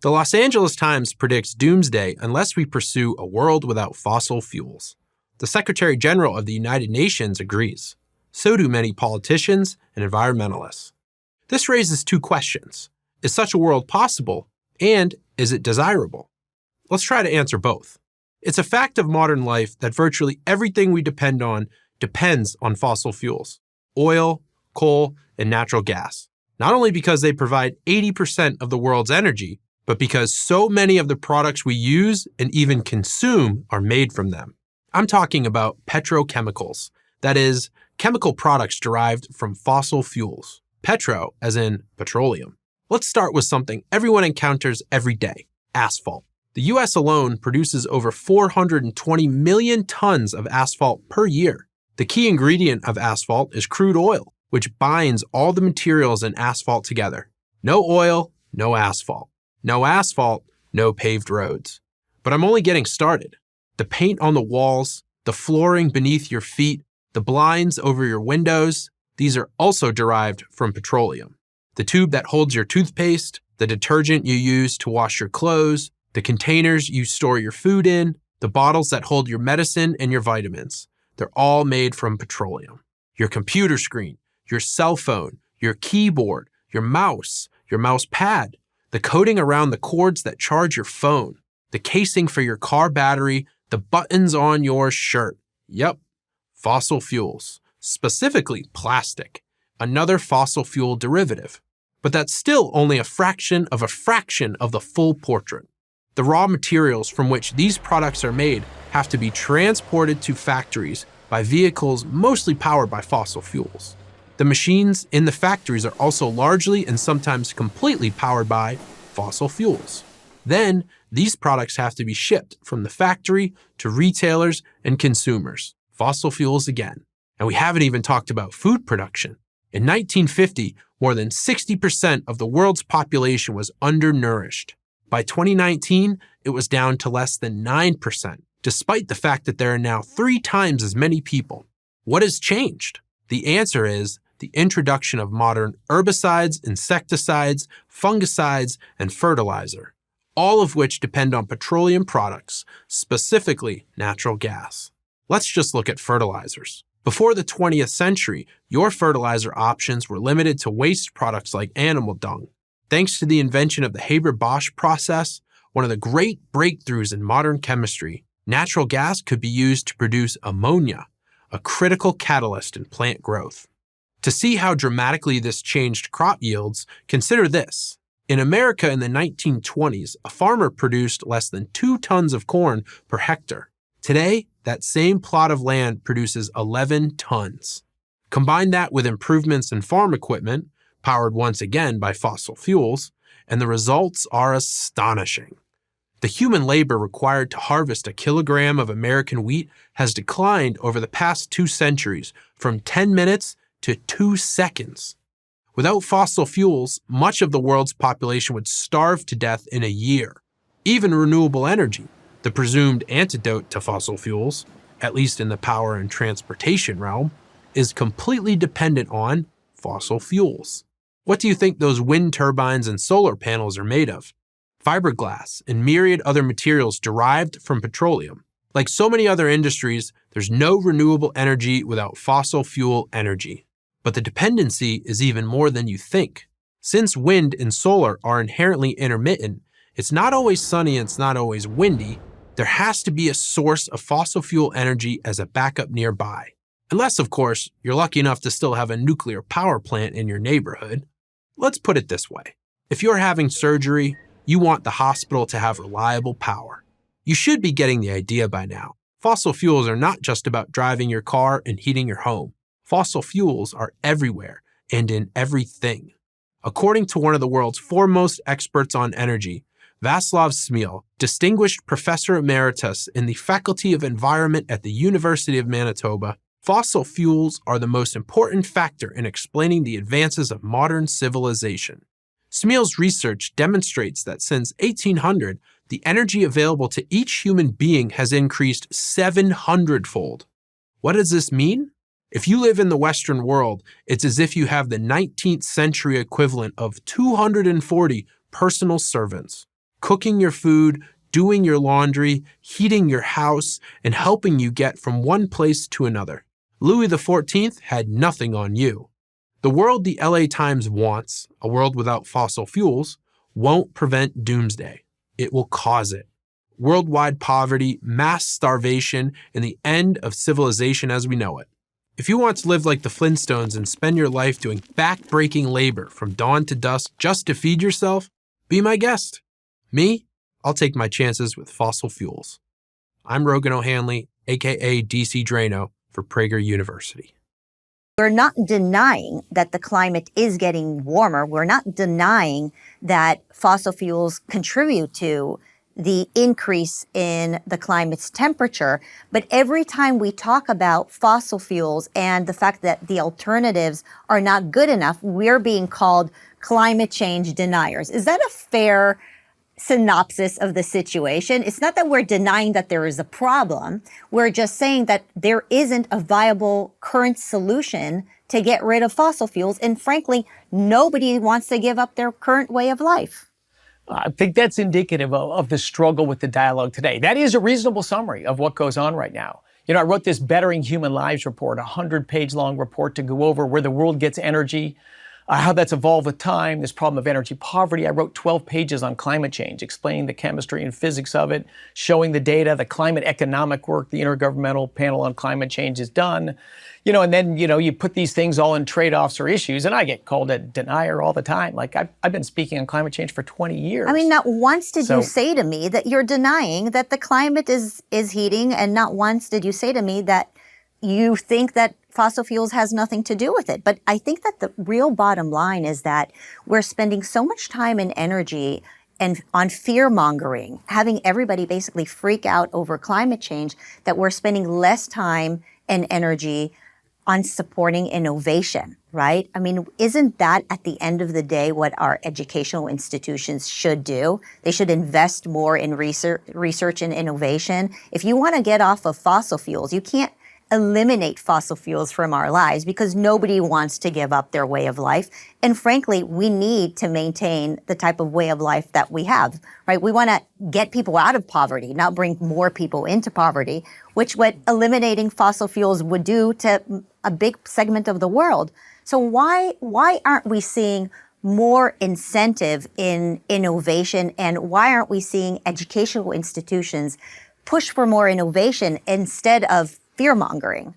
The Los Angeles Times predicts doomsday unless we pursue a world without fossil fuels. The Secretary General of the United Nations agrees. So do many politicians and environmentalists. This raises two questions. Is such a world possible? And is it desirable? Let's try to answer both. It's a fact of modern life that virtually everything we depend on depends on fossil fuels: oil, coal, and natural gas. Not only because they provide 80% of the world's energy, but because so many of the products we use and even consume are made from them. I'm talking about petrochemicals, that is, chemical products derived from fossil fuels. Petro, as in petroleum. Let's start with something everyone encounters every day: asphalt. The US alone produces over 420 million tons of asphalt per year. The key ingredient of asphalt is crude oil, which binds all the materials in asphalt together. No oil, no asphalt. No asphalt, no paved roads. But I'm only getting started. The paint on the walls, the flooring beneath your feet, the blinds over your windows, these are also derived from petroleum. The tube that holds your toothpaste, the detergent you use to wash your clothes, the containers you store your food in, the bottles that hold your medicine and your vitamins, they're all made from petroleum. Your computer screen, your cell phone, your keyboard, your mouse pad, the coating around the cords that charge your phone, the casing for your car battery, the buttons on your shirt. Yep, fossil fuels, specifically plastic, another fossil fuel derivative. But that's still only a fraction of the full portrait. The raw materials from which these products are made have to be transported to factories by vehicles mostly powered by fossil fuels. The machines in the factories are also largely and sometimes completely powered by fossil fuels. Then, these products have to be shipped from the factory to retailers and consumers. Fossil fuels again. And we haven't even talked about food production. In 1950, more than 60% of the world's population was undernourished. By 2019, it was down to less than 9%, despite the fact that there are now 3 times as many people. What has changed? The answer is the introduction of modern herbicides, insecticides, fungicides, and fertilizer, all of which depend on petroleum products, specifically natural gas. Let's just look at fertilizers. Before the 20th century, your fertilizer options were limited to waste products like animal dung. Thanks to the invention of the Haber-Bosch process, one of the great breakthroughs in modern chemistry, natural gas could be used to produce ammonia, a critical catalyst in plant growth. To see how dramatically this changed crop yields, consider this. In America in the 1920s, a farmer produced less than 2 tons of corn per hectare. Today, that same plot of land produces 11 tons. Combine that with improvements in farm equipment, powered once again by fossil fuels, and the results are astonishing. The human labor required to harvest a kilogram of American wheat has declined over the past 2 centuries from 10 minutes to 2 seconds. Without fossil fuels, much of the world's population would starve to death in a year. Even renewable energy, the presumed antidote to fossil fuels, at least in the power and transportation realm, is completely dependent on fossil fuels. What do you think those wind turbines and solar panels are made of? Fiberglass and myriad other materials derived from petroleum. Like so many other industries, there's no renewable energy without fossil fuel energy. But the dependency is even more than you think. Since wind and solar are inherently intermittent, it's not always sunny and it's not always windy, there has to be a source of fossil fuel energy as a backup nearby. Unless, of course, you're lucky enough to still have a nuclear power plant in your neighborhood. Let's put it this way. If you're having surgery, you want the hospital to have reliable power. You should be getting the idea by now. Fossil fuels are not just about driving your car and heating your home. Fossil fuels are everywhere and in everything. According to one of the world's foremost experts on energy, Václav Smil, distinguished professor emeritus in the Faculty of Environment at the University of Manitoba, fossil fuels are the most important factor in explaining the advances of modern civilization. Smil's research demonstrates that since 1800, the energy available to each human being has increased 700-fold. What does this mean? If you live in the Western world, it's as if you have the 19th century equivalent of 240 personal servants. cooking your food, doing your laundry, heating your house, and helping you get from one place to another. Louis XIV had nothing on you. The world the LA Times wants, a world without fossil fuels, won't prevent doomsday. It will cause it. Worldwide poverty, mass starvation, and the end of civilization as we know it. If you want to live like the Flintstones and spend your life doing back-breaking labor from dawn to dusk just to feed yourself, be my guest. Me? I'll take my chances with fossil fuels. I'm Rogan O'Hanley, aka DC Drano, for Prager University. We're not denying that the climate is getting warmer. We're not denying that fossil fuels contribute to the increase in the climate's temperature. But every time we talk about fossil fuels and the fact that the alternatives are not good enough, we're being called climate change deniers. Is that a fair synopsis of the situation? It's not that we're denying that there is a problem. We're just saying that there isn't a viable current solution to get rid of fossil fuels. And frankly, nobody wants to give up their current way of life. I think that's indicative of the struggle with the dialogue today. That is a reasonable summary of what goes on right now. You know, I wrote this Bettering Human Lives report, a 100-page long report to go over where the world gets energy, how that's evolved with time, this problem of energy poverty. I wrote 12 pages on climate change, explaining the chemistry and physics of it, showing the data, the climate economic work the Intergovernmental Panel on Climate Change has done. You know, and then, you know, you put these things all in trade-offs or issues, and I get called a denier all the time. Like, I've been speaking on climate change for 20 years. I mean, not once did you say to me that you're denying that the climate is heating, and not once did you say to me that you think that fossil fuels has nothing to do with it. But I think that the real bottom line is that we're spending so much time and energy and on fear-mongering, having everybody basically freak out over climate change, that we're spending less time and energy on supporting innovation, right? I mean, isn't that at the end of the day what our educational institutions should do? They should invest more in research and innovation. If you want to get off of fossil fuels, you can't eliminate fossil fuels from our lives because nobody wants to give up their way of life. And frankly, we need to maintain the type of way of life that we have, right? We want to get people out of poverty, not bring more people into poverty, which what eliminating fossil fuels would do to a big segment of the world. So why aren't we seeing more incentive in innovation, and why aren't we seeing educational institutions push for more innovation instead of fear-mongering?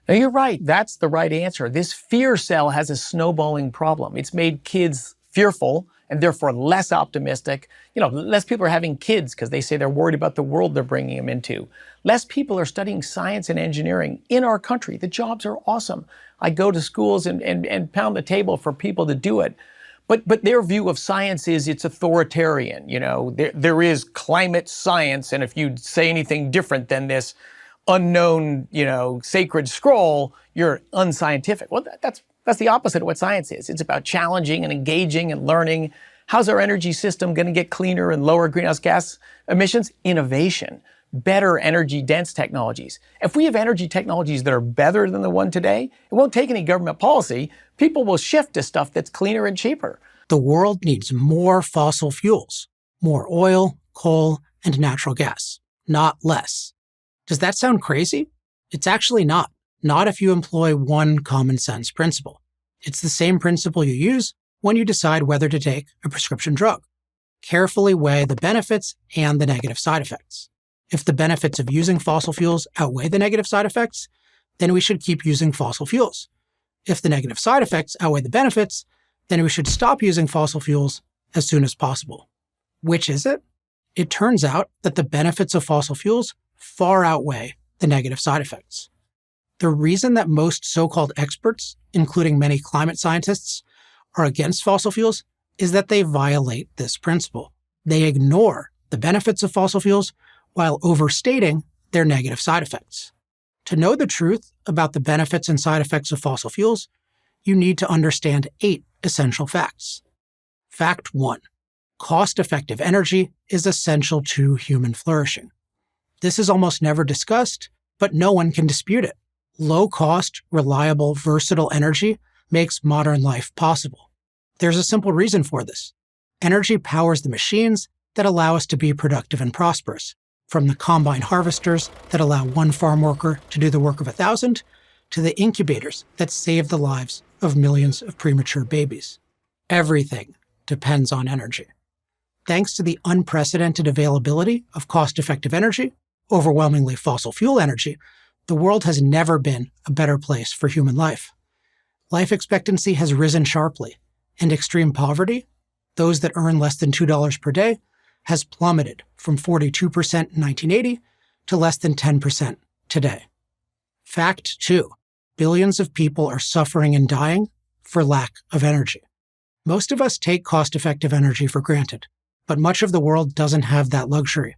Now, you're right. That's the right answer. This fear cell has a snowballing problem. It's made kids fearful and therefore less optimistic. You know, less people are having kids because they say they're worried about the world they're bringing them into. Less people are studying science and engineering in our country. The jobs are awesome. I go to schools and pound the table for people to do it. But their view of science is it's authoritarian. You know, there is climate science, and if you say anything different than this unknown, you know, sacred scroll, you're unscientific. Well, that's the opposite of what science is. It's about challenging and engaging and learning. How's our energy system going to get cleaner and lower greenhouse gas emissions? Innovation, better energy dense technologies. If we have energy technologies that are better than the one today, it won't take any government policy. People will shift to stuff that's cleaner and cheaper. The world needs more fossil fuels, more oil, coal, and natural gas, not less. Does that sound crazy? It's actually not. Not if you employ one common sense principle. It's the same principle you use when you decide whether to take a prescription drug. Carefully weigh the benefits and the negative side effects. If the benefits of using fossil fuels outweigh the negative side effects, then we should keep using fossil fuels. If the negative side effects outweigh the benefits, then we should stop using fossil fuels as soon as possible. Which is it? It turns out that the benefits of fossil fuels far outweigh the negative side effects. The reason that most so-called experts, including many climate scientists, are against fossil fuels is that they violate this principle. They ignore the benefits of fossil fuels while overstating their negative side effects. To know the truth about the benefits and side effects of fossil fuels, you need to understand 8 essential facts. Fact 1. Cost-effective energy is essential to human flourishing. This is almost never discussed, but no one can dispute it. Low-cost, reliable, versatile energy makes modern life possible. There's a simple reason for this. Energy powers the machines that allow us to be productive and prosperous, from the combine harvesters that allow one farm worker to do the work of 1,000, to the incubators that save the lives of millions of premature babies. Everything depends on energy. Thanks to the unprecedented availability of cost-effective energy, overwhelmingly fossil fuel energy, the world has never been a better place for human life. Life expectancy has risen sharply, and extreme poverty, those that earn less than $2 per day, has plummeted from 42% in 1980 to less than 10% today. Fact 2. Billions of people are suffering and dying for lack of energy. Most of us take cost-effective energy for granted, but much of the world doesn't have that luxury.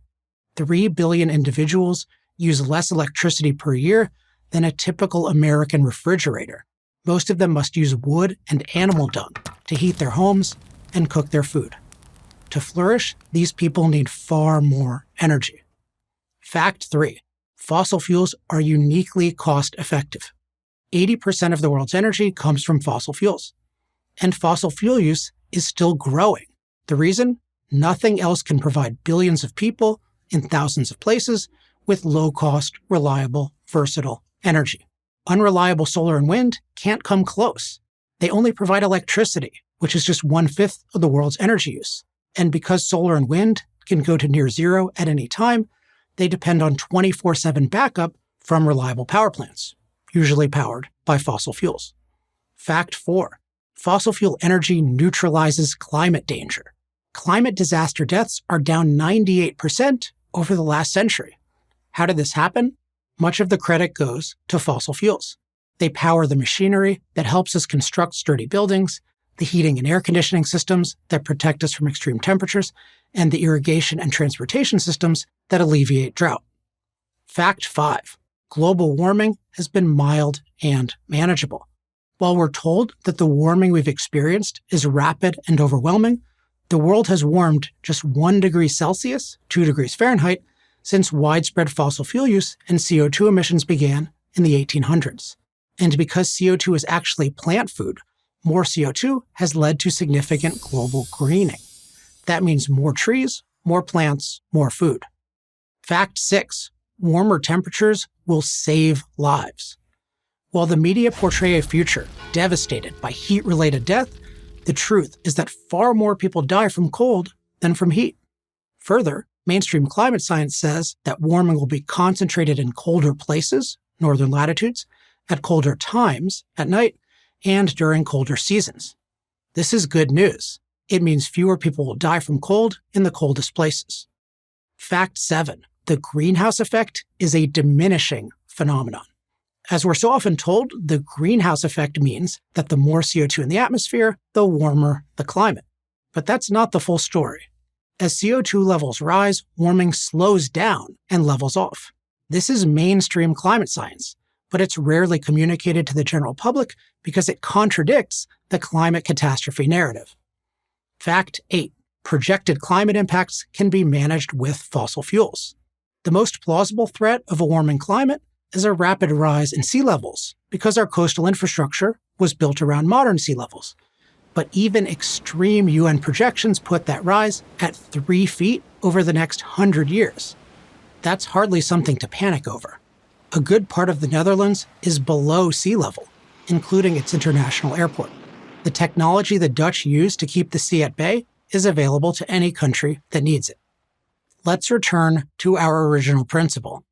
3 billion individuals use less electricity per year than a typical American refrigerator. Most of them must use wood and animal dung to heat their homes and cook their food. To flourish, these people need far more energy. Fact 3. Fossil fuels are uniquely cost-effective. 80% of the world's energy comes from fossil fuels. And fossil fuel use is still growing. The reason? Nothing else can provide billions of people in thousands of places with low-cost, reliable, versatile energy. Unreliable solar and wind can't come close. They only provide electricity, which is just 1/5 of the world's energy use. And because solar and wind can go to near zero at any time, they depend on 24/7 backup from reliable power plants, usually powered by fossil fuels. Fact 4. Fossil fuel energy neutralizes climate danger. Climate disaster deaths are down 98% over the last century. How did this happen? Much of the credit goes to fossil fuels. They power the machinery that helps us construct sturdy buildings, the heating and air conditioning systems that protect us from extreme temperatures, and the irrigation and transportation systems that alleviate drought. Fact 5. Global warming has been mild and manageable. While we're told that the warming we've experienced is rapid and overwhelming, the world has warmed just 1 degree Celsius, 2 degrees Fahrenheit, since widespread fossil fuel use and CO2 emissions began in the 1800s. And because CO2 is actually plant food, more CO2 has led to significant global greening. That means more trees, more plants, more food. Fact 6. Warmer temperatures will save lives. While the media portray a future devastated by heat-related death, the truth is that far more people die from cold than from heat. Further, mainstream climate science says that warming will be concentrated in colder places, northern latitudes, at colder times, at night, and during colder seasons. This is good news. It means fewer people will die from cold in the coldest places. Fact 7. The greenhouse effect is a diminishing phenomenon. As we're so often told, the greenhouse effect means that the more CO2 in the atmosphere, the warmer the climate. But that's not the full story. As CO2 levels rise, warming slows down and levels off. This is mainstream climate science, but it's rarely communicated to the general public because it contradicts the climate catastrophe narrative. Fact 8. Projected climate impacts can be managed with fossil fuels. The most plausible threat of a warming climate is a rapid rise in sea levels because our coastal infrastructure was built around modern sea levels. But even extreme UN projections put that rise at 3 feet over the next 100 years. That's hardly something to panic over. A good part of the Netherlands is below sea level, including its international airport. The technology the Dutch use to keep the sea at bay is available to any country that needs it. Let's return to our original principle.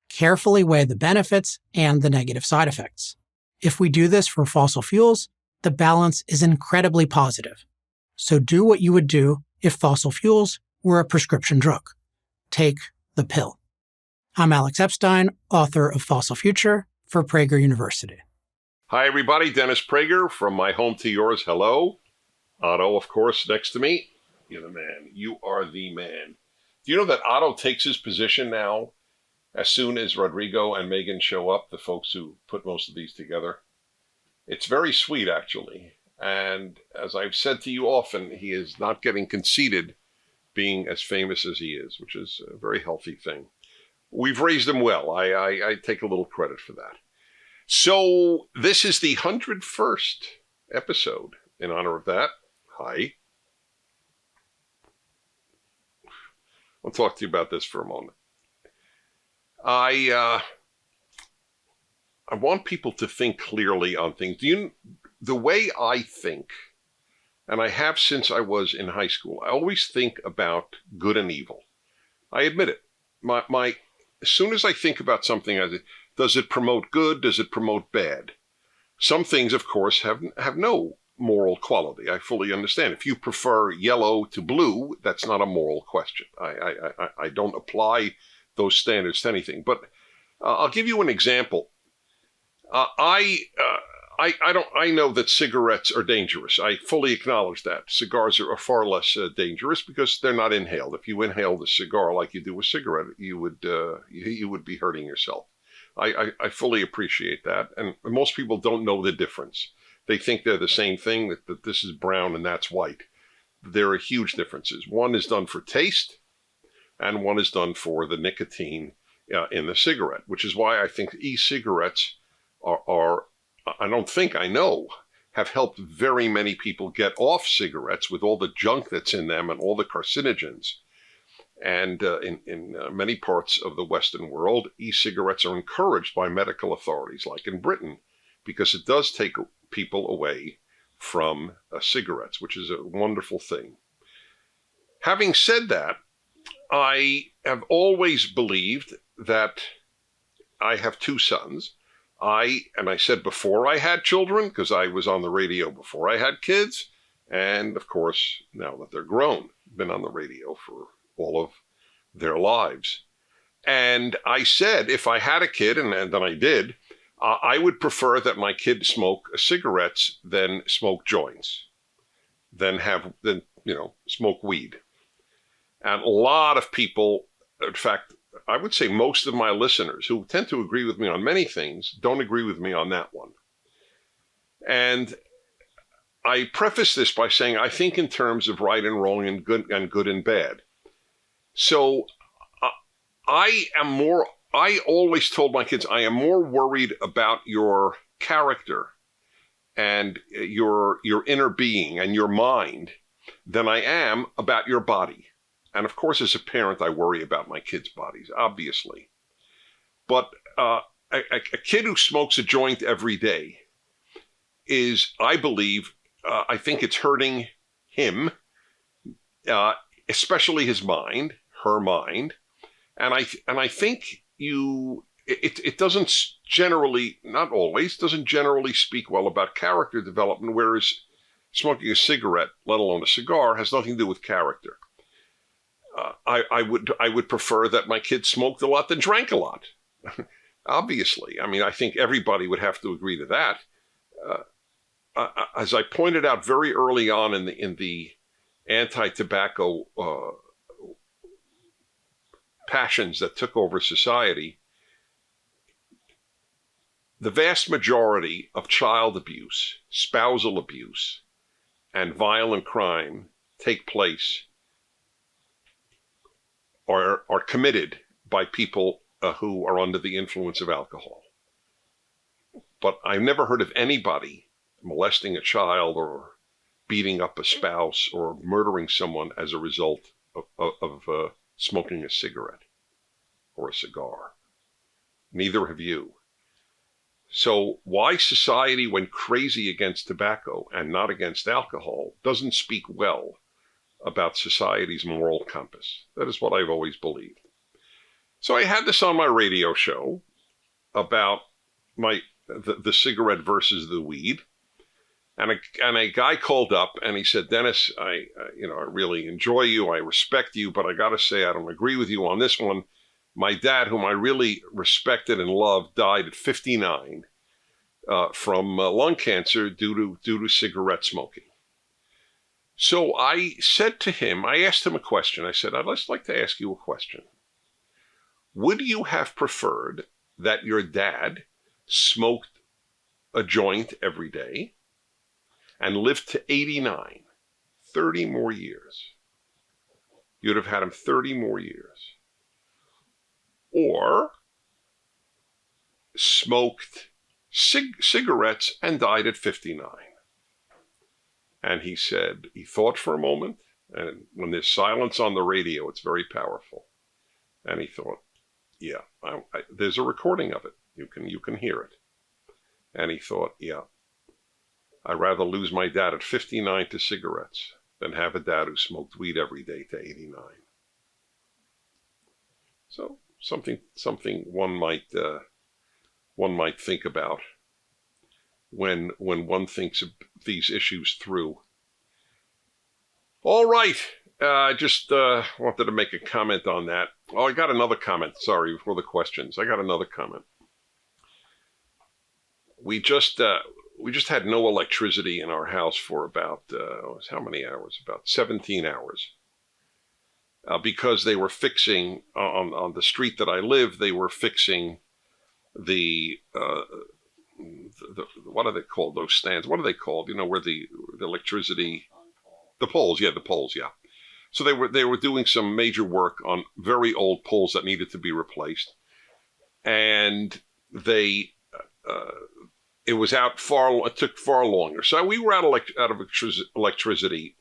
Carefully weigh the benefits and the negative side effects. If we do this for fossil fuels, the balance is incredibly positive. So do what you would do if fossil fuels were a prescription drug. Take the pill. I'm Alex Epstein, author of Fossil Future for Prager University. Hi, everybody. Dennis Prager from my home to yours. Hello. Otto, of course, next to me. You're the man. You are the man. Do you know that Otto takes his position now as soon as Rodrigo and Megan show up, the folks who put most of these together? It's very sweet, actually. And as I've said to you often, he is not getting conceited being as famous as he is, which is a very healthy thing. We've raised him well. I take a little credit for that. So this is the 101st episode in honor of that. Hi. I'll talk to you about this for a moment. I want people to think clearly on things. The way I think, and I have since I was in high school, I always think about good and evil. I admit it. As soon as I think about something, does it promote good? Does it promote bad? Some things, of course, have no moral quality. I fully understand. If you prefer yellow to blue, that's not a moral question. I don't apply those standards to anything. But I'll give you an example. I know that cigarettes are dangerous. I fully acknowledge that. Cigars are far less dangerous because they're not inhaled. If you inhale the cigar like you do a cigarette, you would be hurting yourself. I fully appreciate that. And most people don't know the difference. They think they're the same thing, that this is brown and that's white. There are huge differences. One is done for taste, and one is done for the nicotine in the cigarette, which is why I think e-cigarettes I don't think, I know, have helped very many people get off cigarettes with all the junk that's in them and all the carcinogens. And in many parts of the Western world, e-cigarettes are encouraged by medical authorities, like in Britain, because it does take people away from cigarettes, which is a wonderful thing. Having said that, I have always believed that I have two sons. And I said before I had children, because I was on the radio before I had kids, and of course, now that they're grown, been on the radio for all of their lives. And I said, if I had a kid, and then I did, I would prefer that my kid smoke cigarettes than smoke joints, than smoke weed. And a lot of people, in fact, I would say most of my listeners who tend to agree with me on many things don't agree with me on that one. And I preface this by saying I think in terms of right and wrong and good and bad. So I always told my kids, I am more worried about your character and your inner being and your mind than I am about your body. And of course, as a parent, I worry about my kids' bodies, obviously. But a kid who smokes a joint every day is, I believe, I think it's hurting him, especially his mind, her mind. And I think it doesn't generally, not always, doesn't generally speak well about character development, whereas smoking a cigarette, let alone a cigar, has nothing to do with character. I would prefer that my kids smoked a lot than drank a lot. Obviously, I mean, I think everybody would have to agree to that. As I pointed out very early on in the anti-tobacco passions that took over society, the vast majority of child abuse, spousal abuse, and violent crime take place or are committed by people who are under the influence of alcohol. But I've never heard of anybody molesting a child or beating up a spouse or murdering someone as a result of smoking a cigarette or a cigar. Neither have you. So why society went crazy against tobacco and not against alcohol doesn't speak well about society's moral compass. That is what I've always believed. So I had this on my radio show about the cigarette versus the weed. And a guy called up and he said, Dennis, I really enjoy you. I respect you, but I got to say, I don't agree with you on this one. My dad, whom I really respected and loved, died at 59 from lung cancer due to cigarette smoking. So I said to him, I asked him a question. I said, I'd just like to ask you a question. Would you have preferred that your dad smoked a joint every day and lived to 89, 30 more years? You'd have had him 30 more years. Or smoked cigarettes and died at 59. And he said, he thought for a moment, And when there's silence on the radio, it's very powerful. And he thought, yeah, there's a recording of it. You can hear it. And he thought, yeah, I'd rather lose my dad at 59 to cigarettes than have a dad who smoked weed every day to 89. So something one might think about when one thinks of these issues through. All right. I just wanted to make a comment on that. Oh, I got another comment. Sorry, before the questions. I got another comment. We just had no electricity in our house for about, how many hours? About 17 hours. Because they were fixing, on the street that I live, they were fixing the what are they called, those stands? What are they called? You know, where the electricity, the poles, yeah. So they were doing some major work on very old poles that needed to be replaced. And it took far longer. So we were out of electricity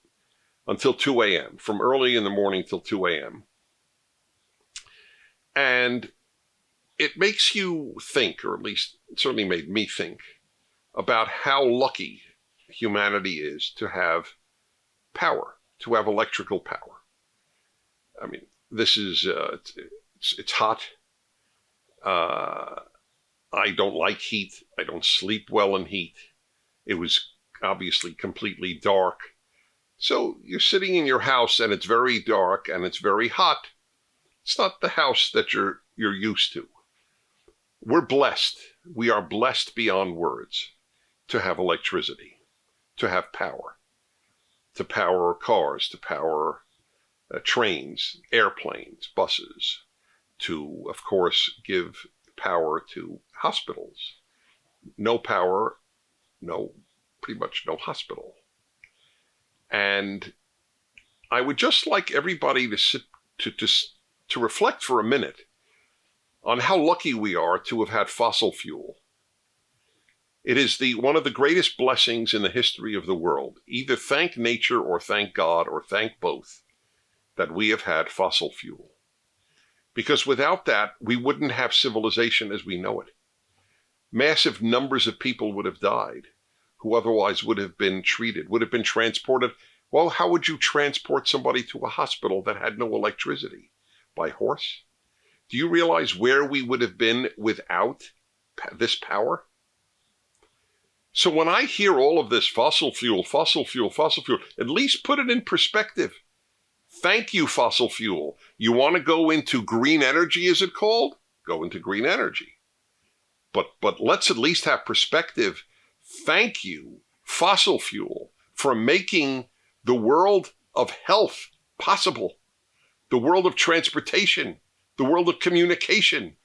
until 2 a.m., from early in the morning till 2 a.m. And it makes you think, or at least it certainly made me think, about how lucky humanity is to have power, to have electrical power. I mean, this is, it's hot. I don't like heat. I don't sleep well in heat. It was obviously completely dark. So you're sitting in your house and it's very dark and it's very hot. It's not the house that you're used to. We're blessed. We are blessed beyond words to have electricity, to have power, to power cars, to power trains, airplanes, buses, to, of course, give power to hospitals. No power, pretty much no hospital. And I would just like everybody to sit to reflect for a minute on how lucky we are to have had fossil fuel. It is one of the greatest blessings in the history of the world. Either thank nature or thank God or thank both that we have had fossil fuel. Because without that, we wouldn't have civilization as we know it. Massive numbers of people would have died who otherwise would have been treated, would have been transported. Well, how would you transport somebody to a hospital that had no electricity? By horse? Do you realize where we would have been without this power? So when I hear all of this fossil fuel, at least put it in perspective. Thank you, fossil fuel. You want to go into green energy, is it called? Go into green energy. But let's at least have perspective. Thank you, fossil fuel, for making the world of health possible, the world of transportation, the world of communication.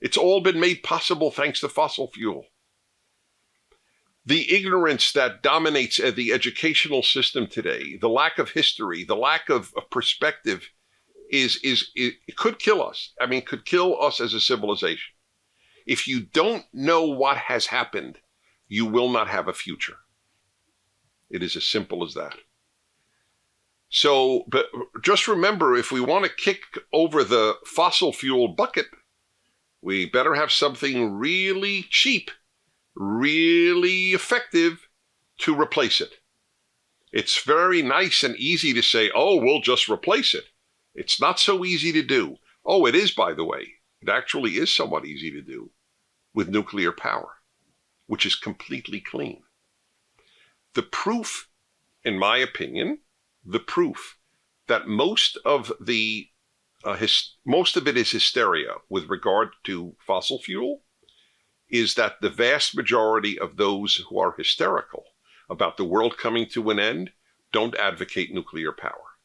It's all been made possible thanks to fossil fuel. The ignorance that dominates the educational system today, the lack of history, the lack of perspective it could kill us. I mean, could kill us as a civilization. If you don't know what has happened, you will not have a future. It is as simple as that. So, but just remember, if we want to kick over the fossil fuel bucket, we better have something really cheap, really effective to replace it. It's very nice and easy to say, oh, we'll just replace it. It's not so easy to do. Oh, it is, by the way. It actually is somewhat easy to do with nuclear power, which is completely clean. The proof, in my opinion, that most of it is hysteria with regard to fossil fuel is that the vast majority of those who are hysterical about the world coming to an end don't advocate nuclear power.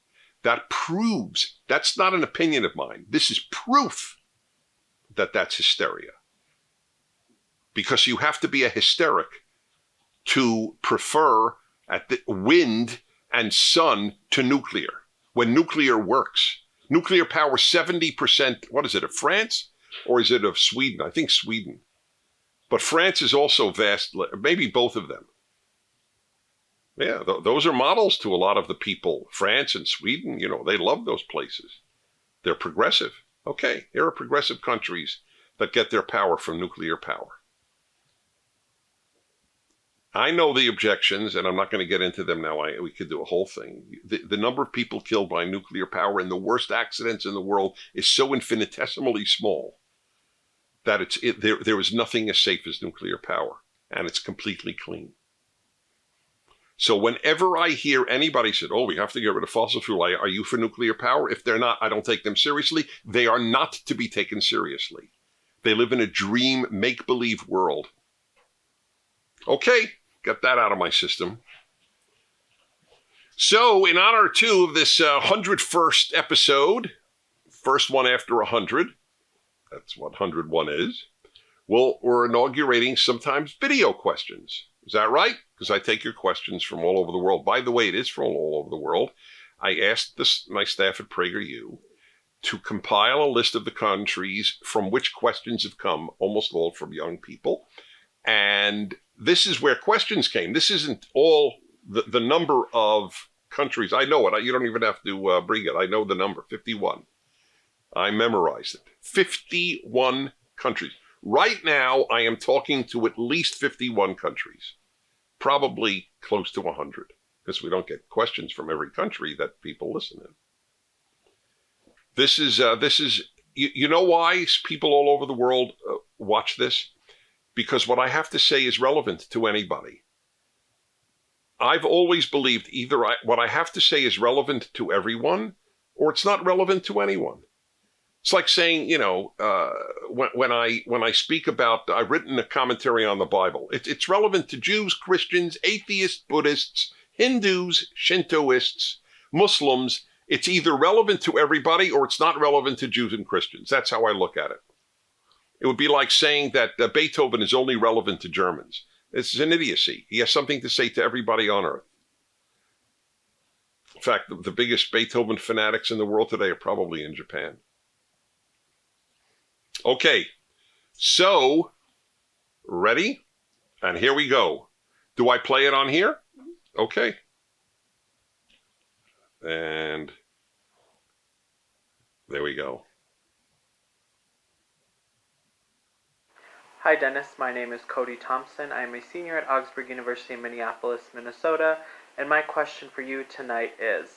That proves, that's not an opinion of mine. This is proof that that's hysteria. Because you have to be a hysteric to prefer wind and sun to nuclear. When nuclear works, nuclear power 70%, what is it, of France? Or is it of Sweden? I think Sweden. But France is also vast, maybe both of them. Yeah, those are models to a lot of the people. France and Sweden, they love those places. They're progressive. Okay, here are progressive countries that get their power from nuclear power. I know the objections, and I'm not going to get into them now. We could do a whole thing. The number of people killed by nuclear power in the worst accidents in the world is so infinitesimally small that there is nothing as safe as nuclear power, and it's completely clean. So whenever I hear anybody say, oh, we have to get rid of fossil fuel, are you for nuclear power? If they're not, I don't take them seriously. They are not to be taken seriously. They live in a dream, make-believe world. Okay, got that out of my system. So in honor, too, of this 101st episode, first one after 100, that's what 101 is, we're inaugurating sometimes video questions. Is that right? Because I take your questions from all over the world. By the way, it is from all over the world. I asked my staff at PragerU to compile a list of the countries from which questions have come, almost all from young people. And this is where questions came. This isn't all the number of countries. I know it. You don't even have to bring it. I know the number, 51. I memorized it. 51 countries. Right now, I am talking to at least 51 countries, probably close to 100, because we don't get questions from every country that people listen in. This is you know why people all over the world watch this? Because what I have to say is relevant to anybody. I've always believed either what I have to say is relevant to everyone, or it's not relevant to anyone. It's like saying, when I speak about, I've written a commentary on the Bible. It's relevant to Jews, Christians, atheists, Buddhists, Hindus, Shintoists, Muslims. It's either relevant to everybody or it's not relevant to Jews and Christians. That's how I look at it. It would be like saying that Beethoven is only relevant to Germans. This is an idiocy. He has something to say to everybody on earth. In fact, the biggest Beethoven fanatics in the world today are probably in Japan. Okay, so, ready? And here we go. Do I play it on here? Okay. And there we go. Hi Dennis, my name is Cody Thompson. I am a senior at Augsburg University in Minneapolis, Minnesota, and my question for you tonight is,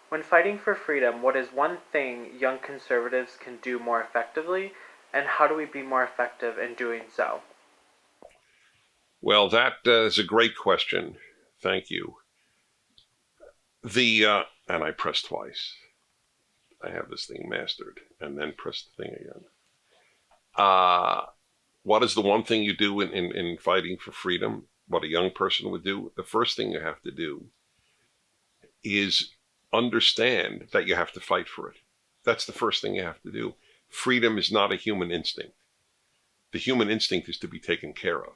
when fighting for freedom, what is one thing young conservatives can do more effectively, and how do we be more effective in doing so? Well, that is a great question. Thank you. And I pressed twice. I have this thing mastered, and then press the thing again. What is the one thing you do in fighting for freedom? What a young person would do? The first thing you have to do is understand that you have to fight for it. That's the first thing you have to do. Freedom is not a human instinct. The human instinct is to be taken care of.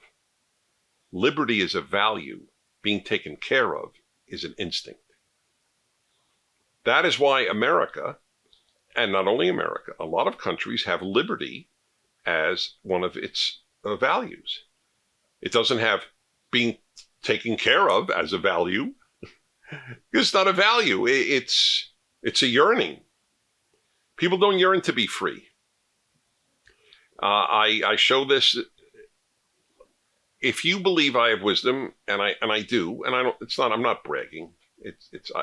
Liberty is a value. Being taken care of is an instinct. That is why America, and not only America, a lot of countries have liberty as one of its values. It doesn't have being taken care of as a value. It's not a value. It's a yearning. People don't yearn to be free. I show this. If you believe I have wisdom, and I do, and I don't. It's not. I'm not bragging.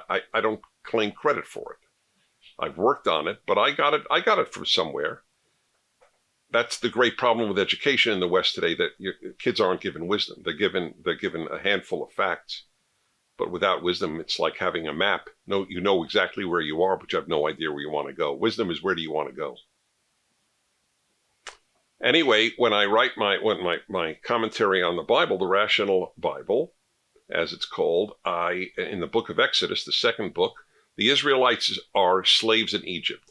I don't claim credit for it. I've worked on it, but I got it from somewhere. That's the great problem with education in the West today, that your kids aren't given wisdom. They're given a handful of facts, but without wisdom, it's like having a map. No, you know exactly where you are, but you have no idea where you want to go. Wisdom is, where do you want to go? Anyway, when I write my commentary on the Bible, the Rational Bible, as it's called, in the book of Exodus, the second book, the Israelites are slaves in Egypt.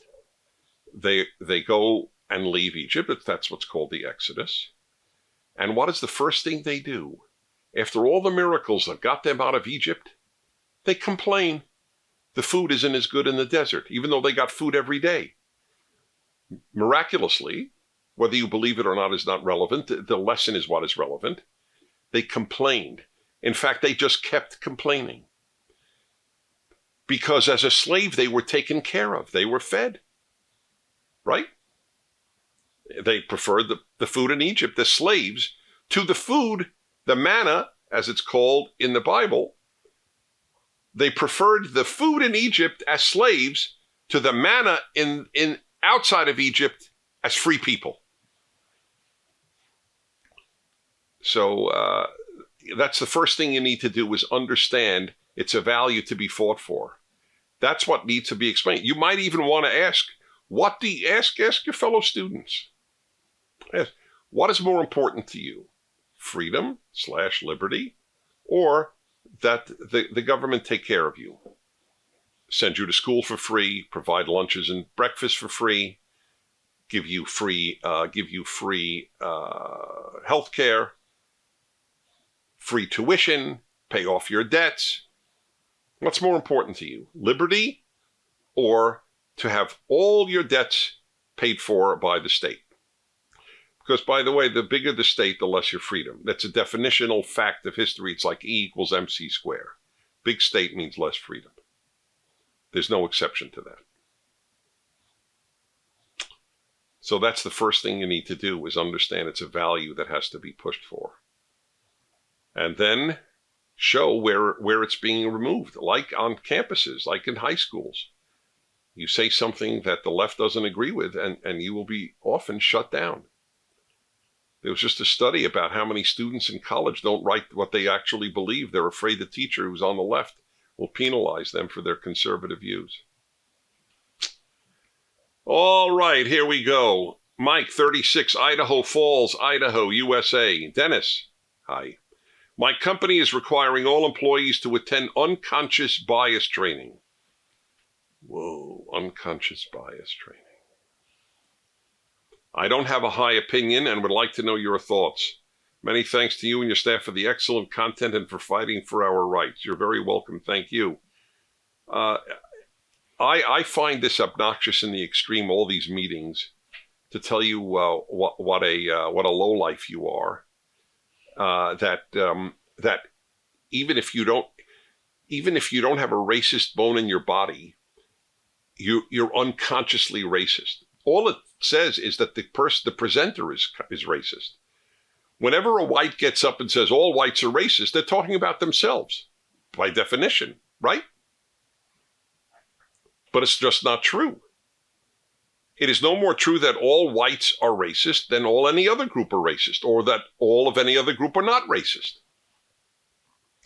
They go and leave Egypt. That's what's called the Exodus. And what is the first thing they do? After all the miracles that got them out of Egypt, they complain. The food isn't as good in the desert, even though they got food every day. Miraculously, whether you believe it or not is not relevant. The lesson is what is relevant. They complained. In fact, they just kept complaining. Because as a slave, they were taken care of. They were fed. Right? They preferred the food in Egypt, the slaves, to the food, the manna, as it's called in the Bible. They preferred the food in Egypt as slaves to the manna in outside of Egypt as free people. So that's the first thing you need to do, is understand it's a value to be fought for. That's what needs to be explained. You might even want to ask, ask your fellow students. Ask, what is more important to you? Freedom/liberty, or that the government take care of you? Send you to school for free, provide lunches and breakfast for free, give you free health care, free tuition, pay off your debts. What's more important to you? Liberty, or to have all your debts paid for by the state? Because, by the way, the bigger the state, the less your freedom. That's a definitional fact of history. It's like E equals MC squared. Big state means less freedom. There's no exception to that. So that's the first thing you need to do, is understand it's a value that has to be pushed for. And then show where it's being removed, like on campuses, like in high schools. You say something that the left doesn't agree with, and you will be often shut down. There was just a study about how many students in college don't write what they actually believe. They're afraid the teacher who's on the left will penalize them for their conservative views. All right, here we go. Mike, 36, Idaho Falls, Idaho, USA. Dennis, hi. My company is requiring all employees to attend unconscious bias training. Whoa, unconscious bias training. I don't have a high opinion and would like to know your thoughts. Many thanks to you and your staff for the excellent content and for fighting for our rights. You're very welcome. Thank you. I find this obnoxious in the extreme, all these meetings, to tell you what a lowlife you are. That even if you don't have a racist bone in your body, you're unconsciously racist. All it says is that the presenter is racist. Whenever a white gets up and says all whites are racist, they're talking about themselves, by definition, right? But it's just not true. It is no more true that all whites are racist than all any other group are racist, or that all of any other group are not racist.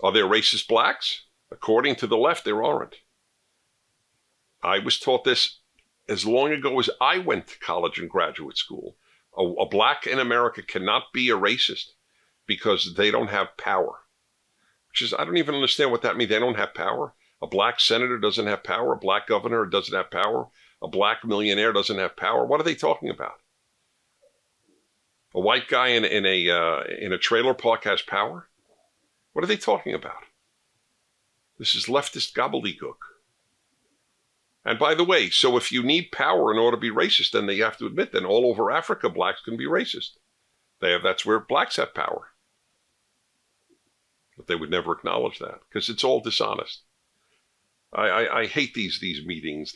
Are there racist blacks? According to the left, there aren't. I was taught this as long ago as I went to college and graduate school. A black in America cannot be a racist because they don't have power. I don't even understand what that means. They don't have power. A black senator doesn't have power. A black governor doesn't have power. A black millionaire doesn't have power. What are they talking about? A white guy in a trailer park has power? What are they talking about? This is leftist gobbledygook. And by the way, so if you need power in order to be racist, then you have to admit that all over Africa, blacks can be racist. That's where blacks have power. But they would never acknowledge that because it's all dishonest. I hate these meetings.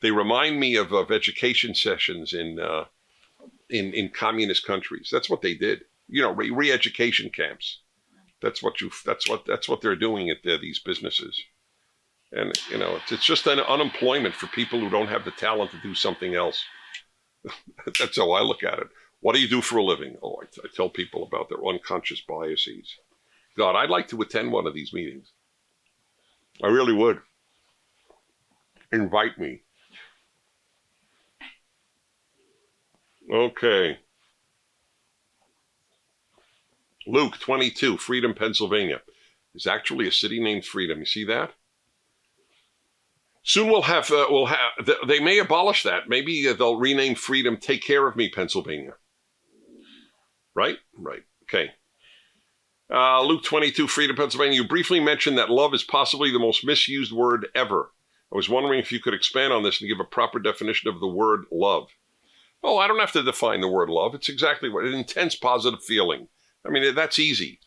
They remind me of education sessions in communist countries. That's what they did. Re-education camps. That's what they're doing at these businesses. And, it's just an unemployment for people who don't have the talent to do something else. That's how I look at it. What do you do for a living? Oh, I tell people about their unconscious biases. God, I'd like to attend one of these meetings. I really would. Invite me. Okay. Luke 22, Freedom, Pennsylvania. There's actually a city named Freedom. You see that? Soon they may abolish that. Maybe they'll rename Freedom, Take Care of Me, Pennsylvania. Right? Right. Okay. Luke 22, Freedom, Pennsylvania. You briefly mentioned that love is possibly the most misused word ever. I was wondering if you could expand on this and give a proper definition of the word love. Oh, I don't have to define the word love. It's exactly what an intense positive feeling. I mean, that's easy.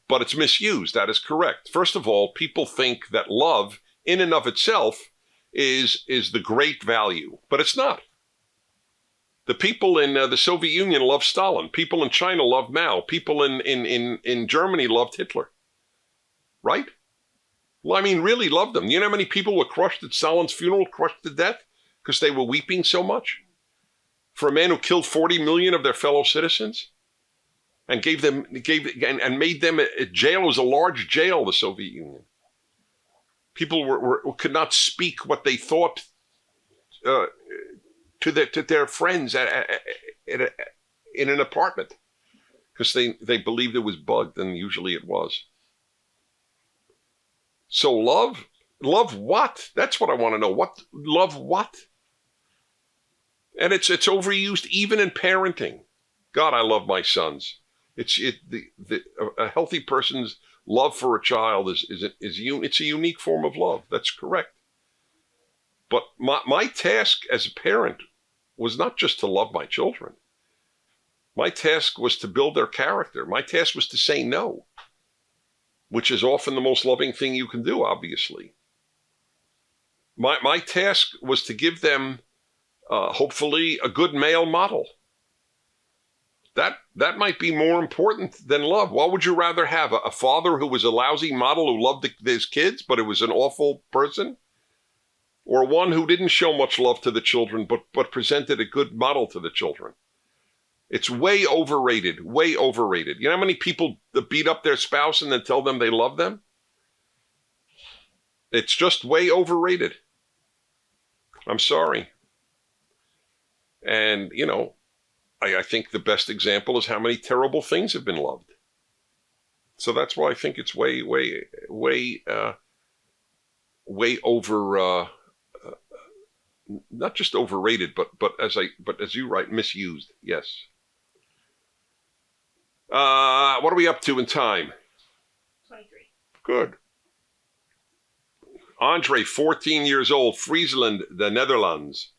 but it's misused. That is correct. First of all, people think that love in and of itself is the great value, but it's not. The people in the Soviet Union loved Stalin. People in China loved Mao. People in Germany loved Hitler. Right? Well, I mean, really loved them. You know how many people were crushed at Stalin's funeral, crushed to death because they were weeping so much? For a man who killed 40 million of their fellow citizens and made them a jail. It was a large jail, the Soviet Union. People could not speak what they thought to their friends in an apartment because they believed it was bugged, and usually it was. So love what? That's what I want to know. Love what? And it's overused even in parenting. God, I love my sons. A healthy person's love for a child it's a unique form of love. That's correct. But my task as a parent was not just to love my children. My task was to build their character. My task was to say no, which is often the most loving thing you can do, obviously. My task was to give them, hopefully, a good male model. That might be more important than love. What would you rather have? A father who was a lousy model who loved his kids, but it was an awful person? Or one who didn't show much love to the children, but presented a good model to the children? It's way overrated, way overrated. You know how many people beat up their spouse and then tell them they love them? It's just way overrated. I'm sorry. And, I think the best example is how many terrible things have been loved. So that's why I think it's way over, not just overrated, but as you write, misused. Yes. What are we up to in time? 23. Good. Andre, 14 years old, Friesland, the Netherlands.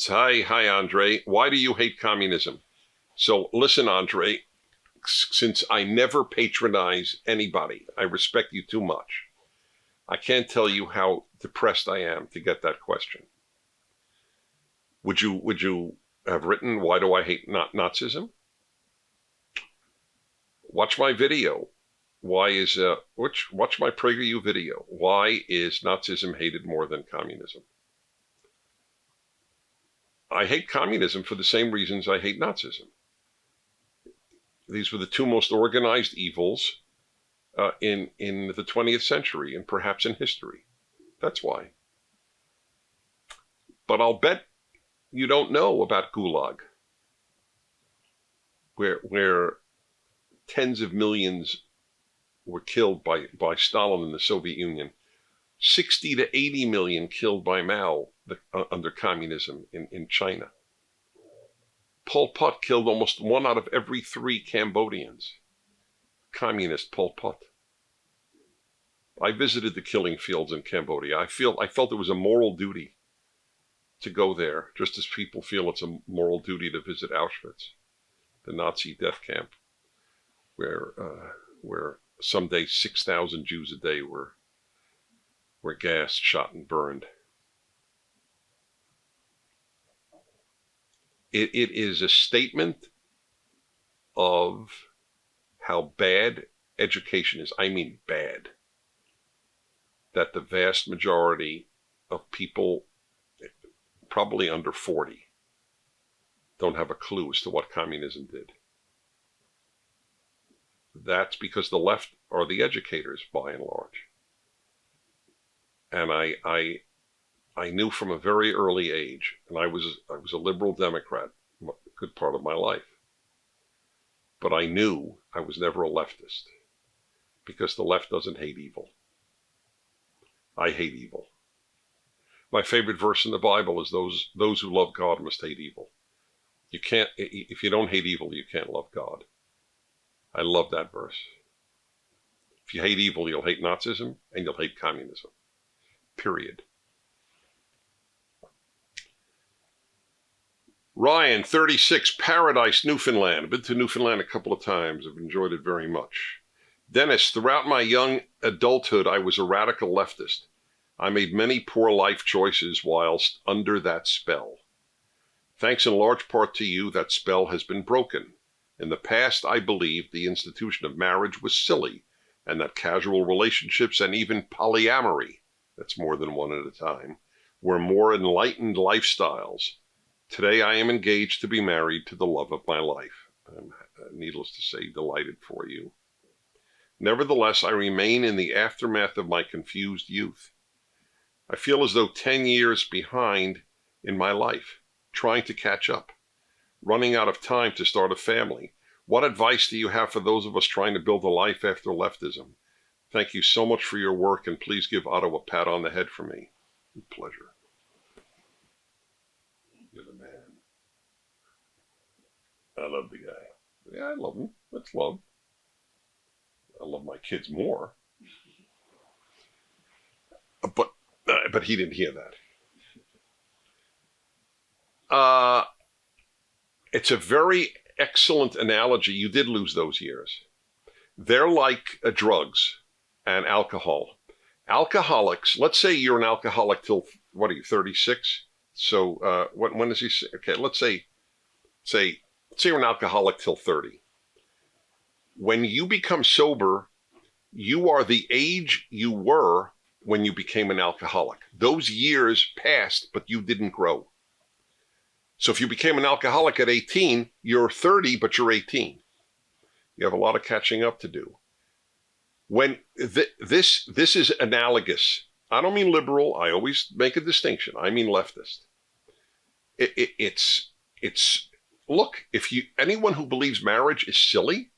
Hi, Andre. Why do you hate communism? So listen, Andre, since I never patronize anybody, I respect you too much. I can't tell you how depressed I am to get that question. Would you have written, why do I hate Nazism? Watch my video. Watch my PragerU video. Why is Nazism hated more than communism? I hate communism for the same reasons I hate Nazism. These were the two most organized evils in the 20th century and perhaps in history. That's why. But I'll bet you don't know about Gulag, where tens of millions were killed by Stalin in the Soviet Union, 60 to 80 million killed by Mao under communism in China. Pol Pot killed almost 1 out of every 3 Cambodians. Communist Pol Pot. I visited the killing fields in Cambodia. I felt it was a moral duty to go there, just as people feel it's a moral duty to visit Auschwitz, the Nazi death camp, where some days 6,000 Jews a day were gassed, shot, and burned. It is a statement of how bad education is. I mean bad. That the vast majority of people, probably under 40, don't have a clue as to what communism did. That's because the left are the educators, by and large. And I knew from a very early age, and I was a liberal Democrat a good part of my life, but I knew I was never a leftist because the left doesn't hate evil. I hate evil. My favorite verse in the Bible is those who love God must hate evil. You can't, if you don't hate evil, you can't love God. I love that verse. If you hate evil, you'll hate Nazism and you'll hate communism. Period. Ryan, 36, Paradise, Newfoundland. I've been to Newfoundland a couple of times. I've enjoyed it very much. Dennis, throughout my young adulthood, I was a radical leftist. I made many poor life choices whilst under that spell. Thanks in large part to you, that spell has been broken. In the past, I believed the institution of marriage was silly and that casual relationships and even polyamory, that's more than one at a time, were more enlightened lifestyles. Today, I am engaged to be married to the love of my life. I'm, needless to say, delighted for you. Nevertheless, I remain in the aftermath of my confused youth. I feel as though 10 years behind in my life, trying to catch up, running out of time to start a family. What advice do you have for those of us trying to build a life after leftism? Thank you so much for your work, and please give Otto a pat on the head for me. With pleasure. You're the man. I love the guy. Yeah, I love him. That's love. I love my kids more. But he didn't hear that. It's a very excellent analogy. You did lose those years. They're like drugs and alcohol. Alcoholics, let's say you're an alcoholic till, what are you, 36? So when does he say, okay, let's say you're an alcoholic till 30. When you become sober, you are the age you were when you became an alcoholic. Those years passed, but you didn't grow. So if you became an alcoholic at 18, you're 30, but you're 18. You have a lot of catching up to do. When this is analogous, I don't mean liberal. I always make a distinction. I mean leftist. It's look, anyone who believes marriage is silly,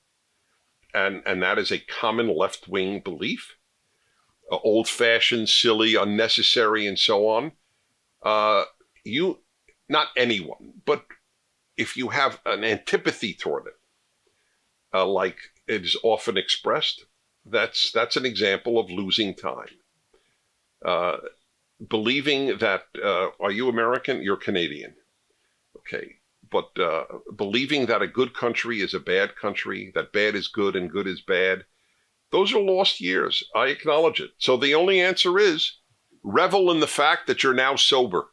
and that is a common left-wing belief, old-fashioned, silly, unnecessary, and so on. Not anyone, but if you have an antipathy toward it, like it is often expressed, that's an example of losing time. Believing that, are you American? You're Canadian. Okay. But believing that a good country is a bad country, that bad is good and good is bad, those are lost years. I acknowledge it. So the only answer is revel in the fact that you're now sober,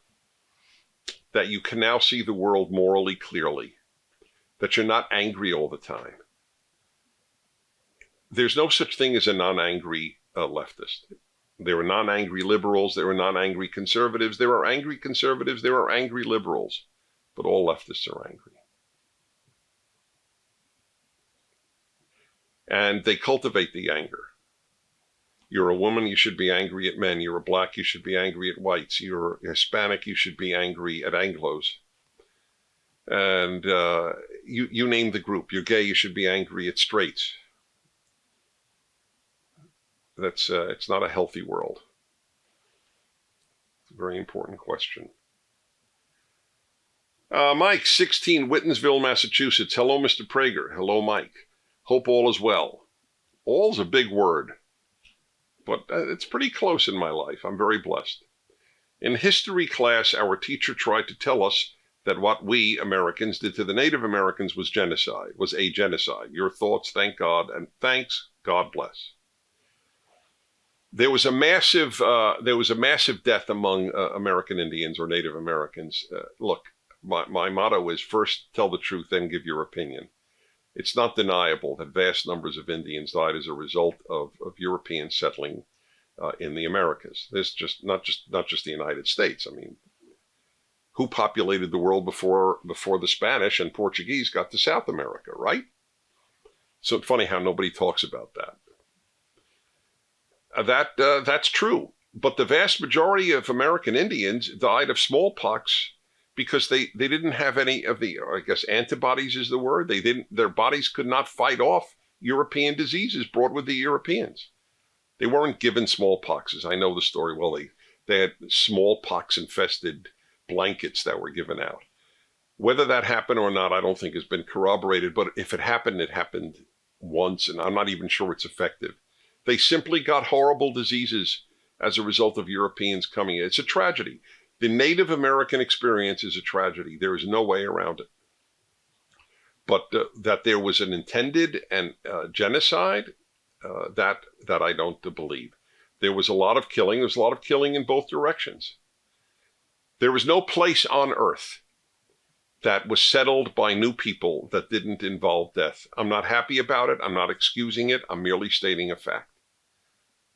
that you can now see the world morally clearly, that you're not angry all the time. There's no such thing as a non-angry leftist. There are non-angry liberals. There are non-angry conservatives. There are angry conservatives. There are angry liberals. But all leftists are angry. And they cultivate the anger. You're a woman, you should be angry at men. You're a black, you should be angry at whites. You're Hispanic, you should be angry at Anglos. And you name the group. You're gay, you should be angry at straights. It's not a healthy world. It's a very important question. Mike, 16, Whitensville, Massachusetts. Hello, Mr. Prager. Hello, Mike. Hope all is well. All's a big word, but it's pretty close in my life. I'm very blessed. In history class, our teacher tried to tell us that what we Americans did to the Native Americans was a genocide. Your thoughts, thank God, and thanks, God bless. There was a massive death among American Indians or Native Americans. Look. My motto is first tell the truth, then give your opinion. It's not deniable that vast numbers of Indians died as a result of Europeans settling in the Americas. There's not just the United States. I mean, who populated the world before the Spanish and Portuguese got to South America, right? So it's funny how nobody talks about that. That's true. But the vast majority of American Indians died of smallpox because they didn't have any of the, I guess, antibodies is the word. Their bodies could not fight off European diseases brought with the Europeans. They weren't given smallpoxes. I know the story well. They had smallpox-infested blankets that were given out. Whether that happened or not, I don't think has been corroborated. But if it happened once, and I'm not even sure it's effective. They simply got horrible diseases as a result of Europeans coming in. It's a tragedy. The Native American experience is a tragedy. There is no way around it. But that there was an intended and genocide, that I don't believe. There was a lot of killing. There was a lot of killing in both directions. There was no place on earth that was settled by new people that didn't involve death. I'm not happy about it. I'm not excusing it. I'm merely stating a fact.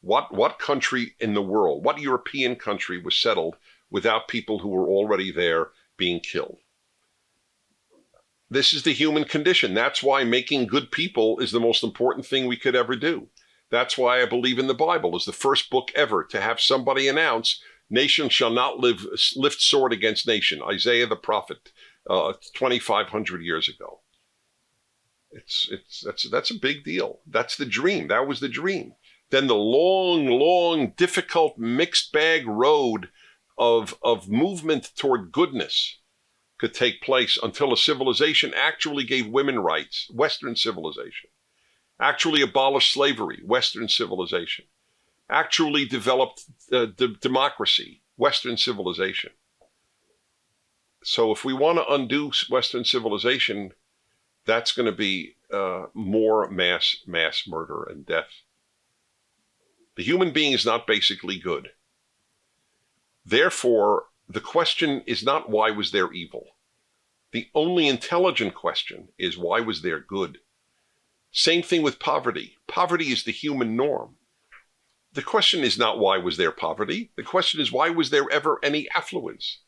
What country in the world, what European country was settled without people who were already there being killed? This is the human condition. That's why making good people is the most important thing we could ever do. That's why I believe in the Bible as the first book ever to have somebody announce, nation shall not lift sword against nation. Isaiah the prophet, 2,500 years ago. That's a big deal. That's the dream. That was the dream. Then the long, difficult, mixed bag road of movement toward goodness could take place until a civilization actually gave women rights, Western civilization, actually abolished slavery, Western civilization, actually developed democracy, Western civilization. So if we want to undo Western civilization, that's going to be more mass murder and death. The human being is not basically good. Therefore, the question is not why was there evil. The only intelligent question is why was there good. Same thing with poverty. Poverty is the human norm. The question is not why was there poverty. The question is why was there ever any affluence?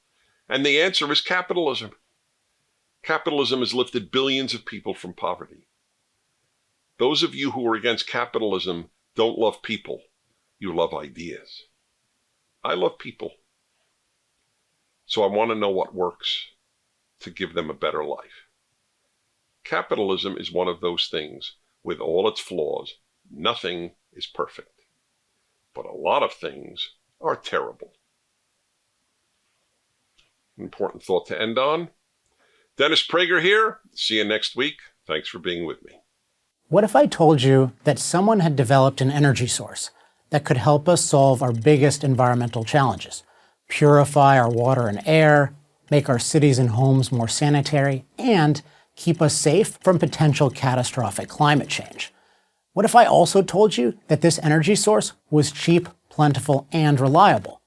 And the answer is capitalism. Capitalism has lifted billions of people from poverty. Those of you who are against capitalism don't love people. You love ideas. I love people. So I want to know what works to give them a better life. Capitalism is one of those things. With all its flaws, nothing is perfect. But a lot of things are terrible. Important thought to end on. Dennis Prager here. See you next week. Thanks for being with me. What if I told you that someone had developed an energy source that could help us solve our biggest environmental challenges, purify our water and air, make our cities and homes more sanitary, and keep us safe from potential catastrophic climate change? What if I also told you that this energy source was cheap, plentiful, and reliable?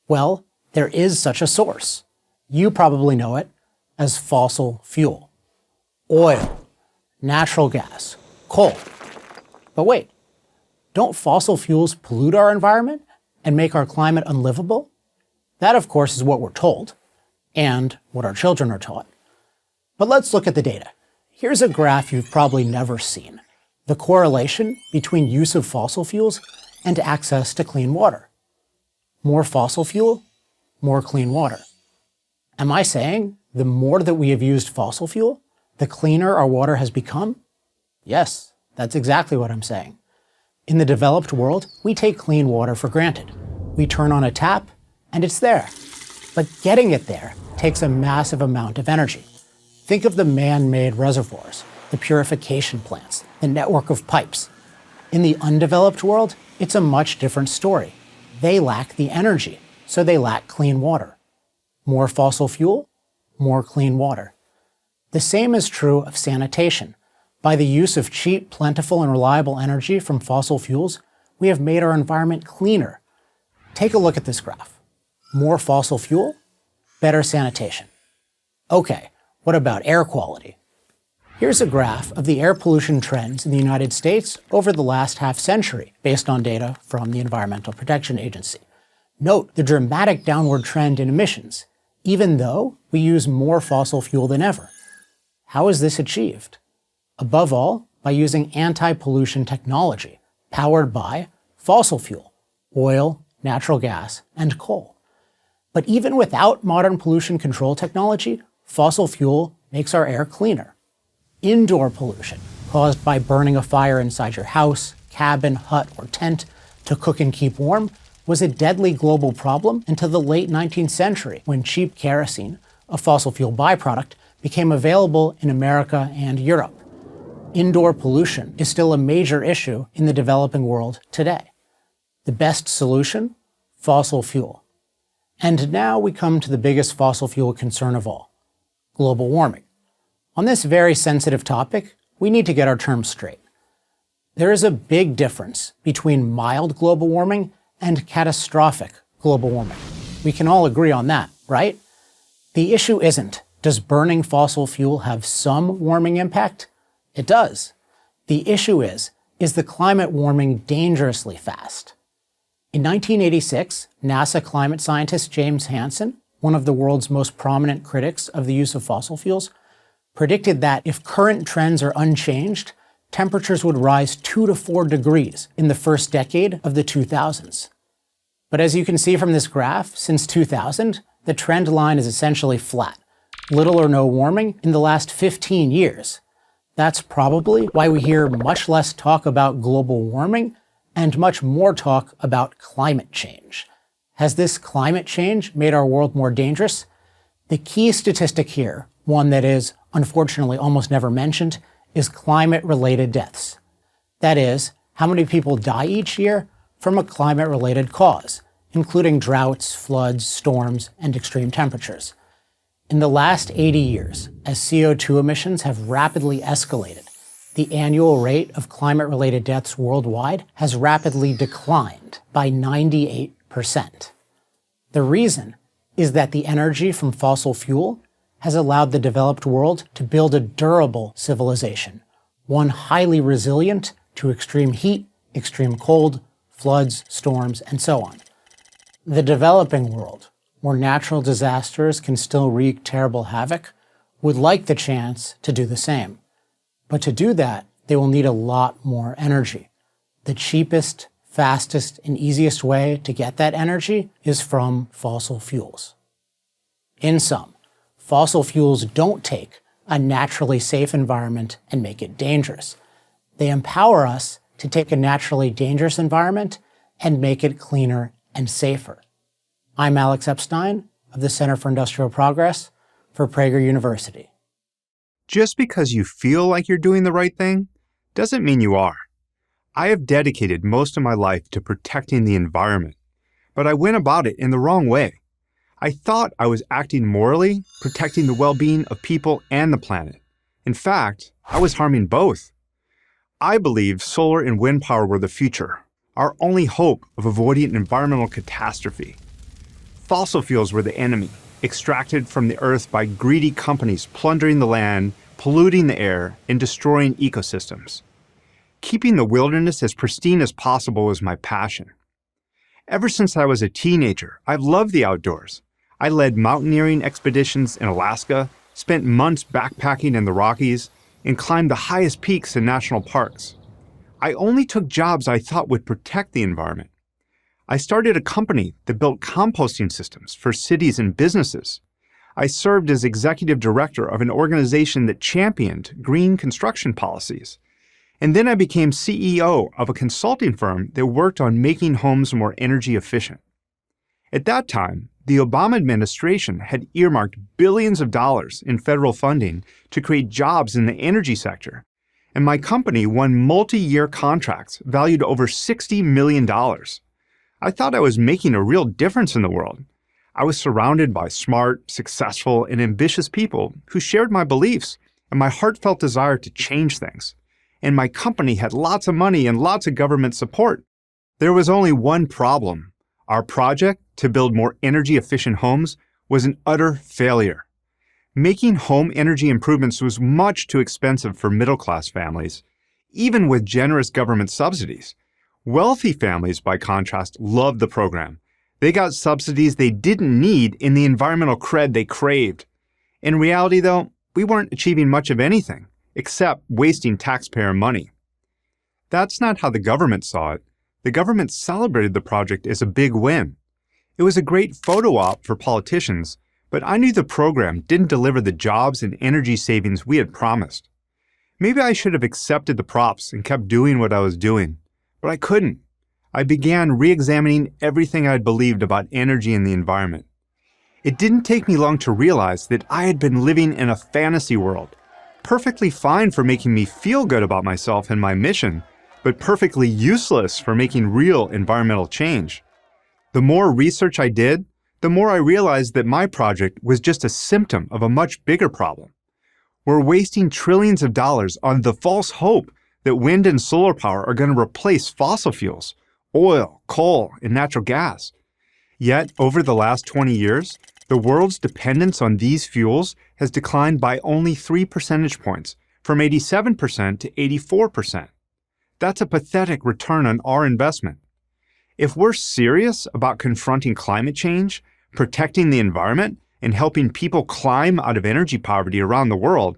Well, there is such a source. You probably know it as fossil fuel. Oil, natural gas, coal. But wait, don't fossil fuels pollute our environment and make our climate unlivable? That, of course, is what we're told, and what our children are taught. But let's look at the data. Here's a graph you've probably never seen: the correlation between use of fossil fuels and access to clean water. More fossil fuel, more clean water. Am I saying the more that we have used fossil fuel, the cleaner our water has become? Yes, that's exactly what I'm saying. In the developed world, we take clean water for granted. We turn on a tap, and it's there. But getting it there takes a massive amount of energy. Think of the man-made reservoirs, the purification plants, the network of pipes. In the undeveloped world, it's a much different story. They lack the energy, so they lack clean water. More fossil fuel, more clean water. The same is true of sanitation. By the use of cheap, plentiful, and reliable energy from fossil fuels, we have made our environment cleaner. Take a look at this graph. More fossil fuel, better sanitation. Okay, what about air quality? Here's a graph of the air pollution trends in the United States over the last half-century, based on data from the Environmental Protection Agency. Note the dramatic downward trend in emissions, even though we use more fossil fuel than ever. How is this achieved? Above all, by using anti-pollution technology, powered by fossil fuel, oil, natural gas, and coal. But even without modern pollution control technology, fossil fuel makes our air cleaner. Indoor pollution, caused by burning a fire inside your house, cabin, hut, or tent to cook and keep warm, was a deadly global problem until the late 19th century, when cheap kerosene, a fossil fuel byproduct, became available in America and Europe. Indoor pollution is still a major issue in the developing world today. The best solution? Fossil fuel. And now we come to the biggest fossil fuel concern of all: global warming. On this very sensitive topic, we need to get our terms straight. There is a big difference between mild global warming and catastrophic global warming. We can all agree on that, right? The issue isn't, does burning fossil fuel have some warming impact? It does. The issue is the climate warming dangerously fast? In 1986, NASA climate scientist James Hansen, one of the world's most prominent critics of the use of fossil fuels, predicted that if current trends are unchanged, temperatures would rise 2 to 4 degrees in the first decade of the 2000s. But as you can see from this graph, since 2000, the trend line is essentially flat. Little or no warming in the last 15 years. That's probably why we hear much less talk about global warming and much more talk about climate change. Has this climate change made our world more dangerous? The key statistic here, one that is unfortunately almost never mentioned, is climate-related deaths. That is, how many people die each year from a climate-related cause, including droughts, floods, storms, and extreme temperatures. In the last 80 years, as CO2 emissions have rapidly escalated, the annual rate of climate-related deaths worldwide has rapidly declined by 98%. The reason is that the energy from fossil fuel has allowed the developed world to build a durable civilization, one highly resilient to extreme heat, extreme cold, floods, storms, and so on. The developing world, where natural disasters can still wreak terrible havoc, would like the chance to do the same. But to do that, they will need a lot more energy. The cheapest, fastest, and easiest way to get that energy is from fossil fuels. In sum, fossil fuels don't take a naturally safe environment and make it dangerous. They empower us to take a naturally dangerous environment and make it cleaner and safer. I'm Alex Epstein of the Center for Industrial Progress for Prager University. Just because you feel like you're doing the right thing doesn't mean you are. I have dedicated most of my life to protecting the environment, but I went about it in the wrong way. I thought I was acting morally, protecting the well-being of people and the planet. In fact, I was harming both. I believed solar and wind power were the future, our only hope of avoiding an environmental catastrophe. Fossil fuels were the enemy, extracted from the earth by greedy companies plundering the land, polluting the air, and destroying ecosystems. Keeping the wilderness as pristine as possible was my passion. Ever since I was a teenager, I've loved the outdoors. I led mountaineering expeditions in Alaska, spent months backpacking in the Rockies, and climbed the highest peaks in national parks. I only took jobs I thought would protect the environment. I started a company that built composting systems for cities and businesses. I served as executive director of an organization that championed green construction policies. And then I became CEO of a consulting firm that worked on making homes more energy efficient. At that time, the Obama administration had earmarked billions of dollars in federal funding to create jobs in the energy sector, and my company won multi-year contracts valued over $60 million. I thought I was making a real difference in the world. I was surrounded by smart, successful, and ambitious people who shared my beliefs and my heartfelt desire to change things. And my company had lots of money and lots of government support. There was only one problem. Our project to build more energy-efficient homes was an utter failure. Making home energy improvements was much too expensive for middle-class families, even with generous government subsidies. Wealthy families, by contrast, loved the program. They got subsidies they didn't need in the environmental cred they craved. In reality, though, we weren't achieving much of anything, except wasting taxpayer money. That's not how the government saw it. The government celebrated the project as a big win. It was a great photo op for politicians, but I knew the program didn't deliver the jobs and energy savings we had promised. Maybe I should have accepted the props and kept doing what I was doing, but I couldn't. I began re-examining everything I'd believed about energy and the environment. It didn't take me long to realize that I had been living in a fantasy world, perfectly fine for making me feel good about myself and my mission, but perfectly useless for making real environmental change. The more research I did, the more I realized that my project was just a symptom of a much bigger problem. We're wasting trillions of dollars on the false hope that wind and solar power are going to replace fossil fuels, oil, coal, and natural gas. Yet, over the last 20 years, the world's dependence on these fuels has declined by only 3 percentage points, from 87% to 84%. That's a pathetic return on our investment. If we're serious about confronting climate change, protecting the environment, and helping people climb out of energy poverty around the world,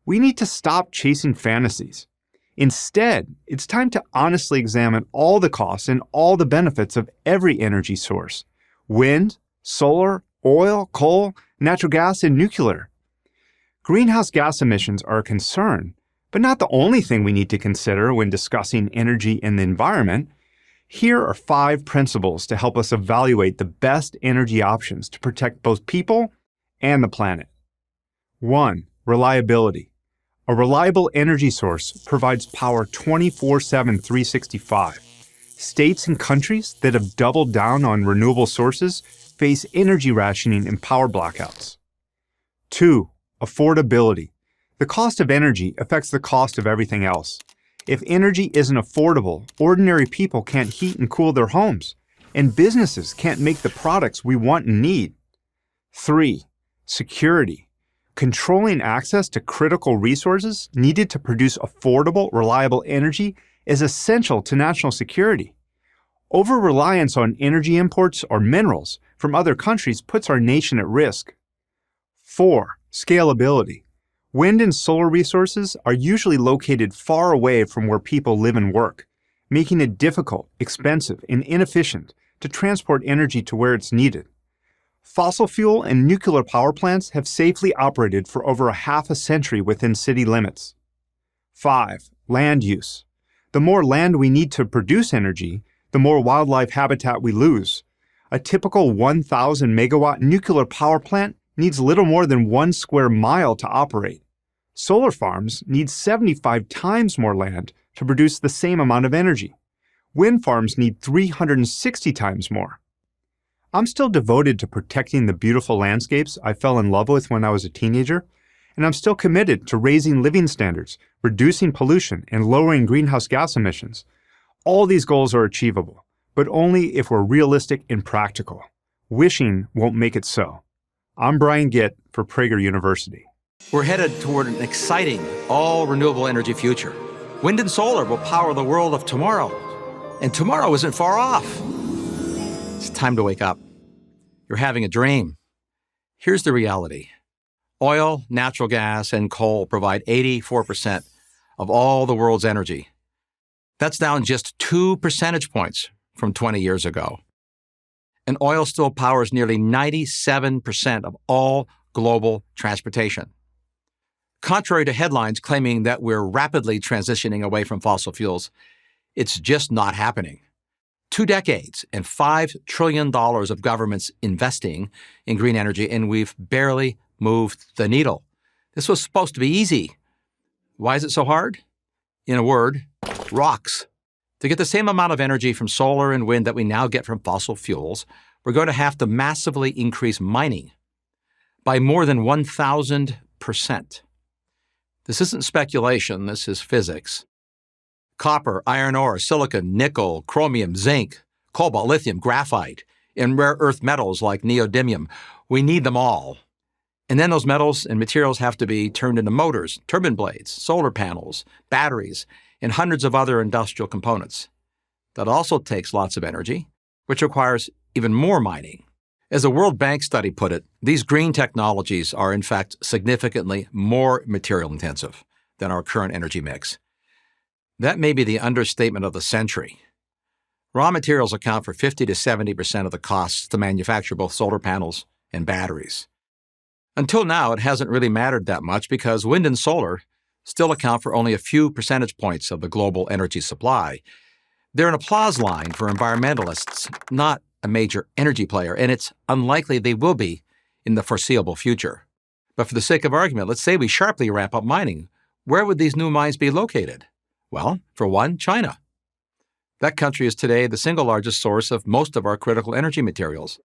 we need to stop chasing fantasies. Instead, it's time to honestly examine all the costs and all the benefits of every energy source: wind, solar, oil, coal, natural gas, and nuclear. Greenhouse gas emissions are a concern, but not the only thing we need to consider when discussing energy and the environment. Here are 5 principles to help us evaluate the best energy options to protect both people and the planet. 1. Reliability. A reliable energy source provides power 24/7, 365. States and countries that have doubled down on renewable sources face energy rationing and power blackouts. 2. Affordability. The cost of energy affects the cost of everything else. If energy isn't affordable, ordinary people can't heat and cool their homes, and businesses can't make the products we want and need. 3. Security. Controlling access to critical resources needed to produce affordable, reliable energy is essential to national security. Over-reliance on energy imports or minerals from other countries puts our nation at risk. 4. Scalability. Wind and solar resources are usually located far away from where people live and work, making it difficult, expensive, and inefficient to transport energy to where it's needed. Fossil fuel and nuclear power plants have safely operated for over a half a century within city limits. 5. Land use. The more land we need to produce energy, the more wildlife habitat we lose. A typical 1,000 megawatt nuclear power plant needs little more than 1 square mile to operate. Solar farms need 75 times more land to produce the same amount of energy. Wind farms need 360 times more. I'm still devoted to protecting the beautiful landscapes I fell in love with when I was a teenager, and I'm still committed to raising living standards, reducing pollution, and lowering greenhouse gas emissions. All these goals are achievable, but only if we're realistic and practical. Wishing won't make it so. I'm Brian Gitt for Prager University. We're headed toward an exciting, all-renewable energy future. Wind and solar will power the world of tomorrow, and tomorrow isn't far off. It's time to wake up. You're having a dream. Here's the reality. Oil, natural gas, and coal provide 84% of all the world's energy. That's down just 2 percentage points from 20 years ago. And oil still powers nearly 97% of all global transportation. Contrary to headlines claiming that we're rapidly transitioning away from fossil fuels, it's just not happening. 2 decades and $5 trillion of governments investing in green energy, and we've barely moved the needle. This was supposed to be easy. Why is it so hard? In a word, rocks. To get the same amount of energy from solar and wind that we now get from fossil fuels, we're going to have to massively increase mining by more than 1,000%. This isn't speculation, this is physics. Copper, iron ore, silicon, nickel, chromium, zinc, cobalt, lithium, graphite, and rare earth metals like neodymium. We need them all. And then those metals and materials have to be turned into motors, turbine blades, solar panels, batteries, and hundreds of other industrial components. That also takes lots of energy, which requires even more mining. As a World Bank study put it, these green technologies are in fact significantly more material intensive than our current energy mix. That may be the understatement of the century. Raw materials account for 50 to 70% of the costs to manufacture both solar panels and batteries. Until now, it hasn't really mattered that much because wind and solar still account for only a few percentage points of the global energy supply. They're an applause line for environmentalists, not a major energy player, and it's unlikely they will be in the foreseeable future. But for the sake of argument, let's say we sharply ramp up mining. Where would these new mines be located? Well, for one, China. That country is today the single largest source of most of our critical energy materials.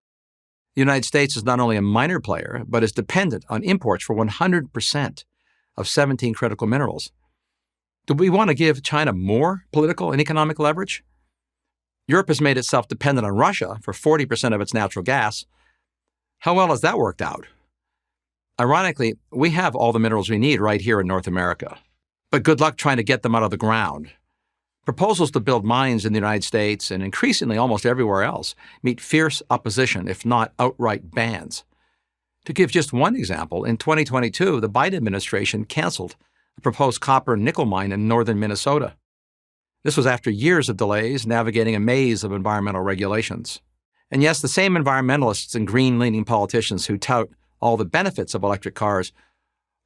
The United States is not only a minor player, but is dependent on imports for 100% of 17 critical minerals. Do we want to give China more political and economic leverage? Europe has made itself dependent on Russia for 40% of its natural gas. How well has that worked out? Ironically, we have all the minerals we need right here in North America. But good luck trying to get them out of the ground. Proposals to build mines in the United States and increasingly almost everywhere else meet fierce opposition, if not outright bans. To give just one example, in 2022, the Biden administration canceled a proposed copper and nickel mine in northern Minnesota. This was after years of delays navigating a maze of environmental regulations. And yes, the same environmentalists and green-leaning politicians who tout all the benefits of electric cars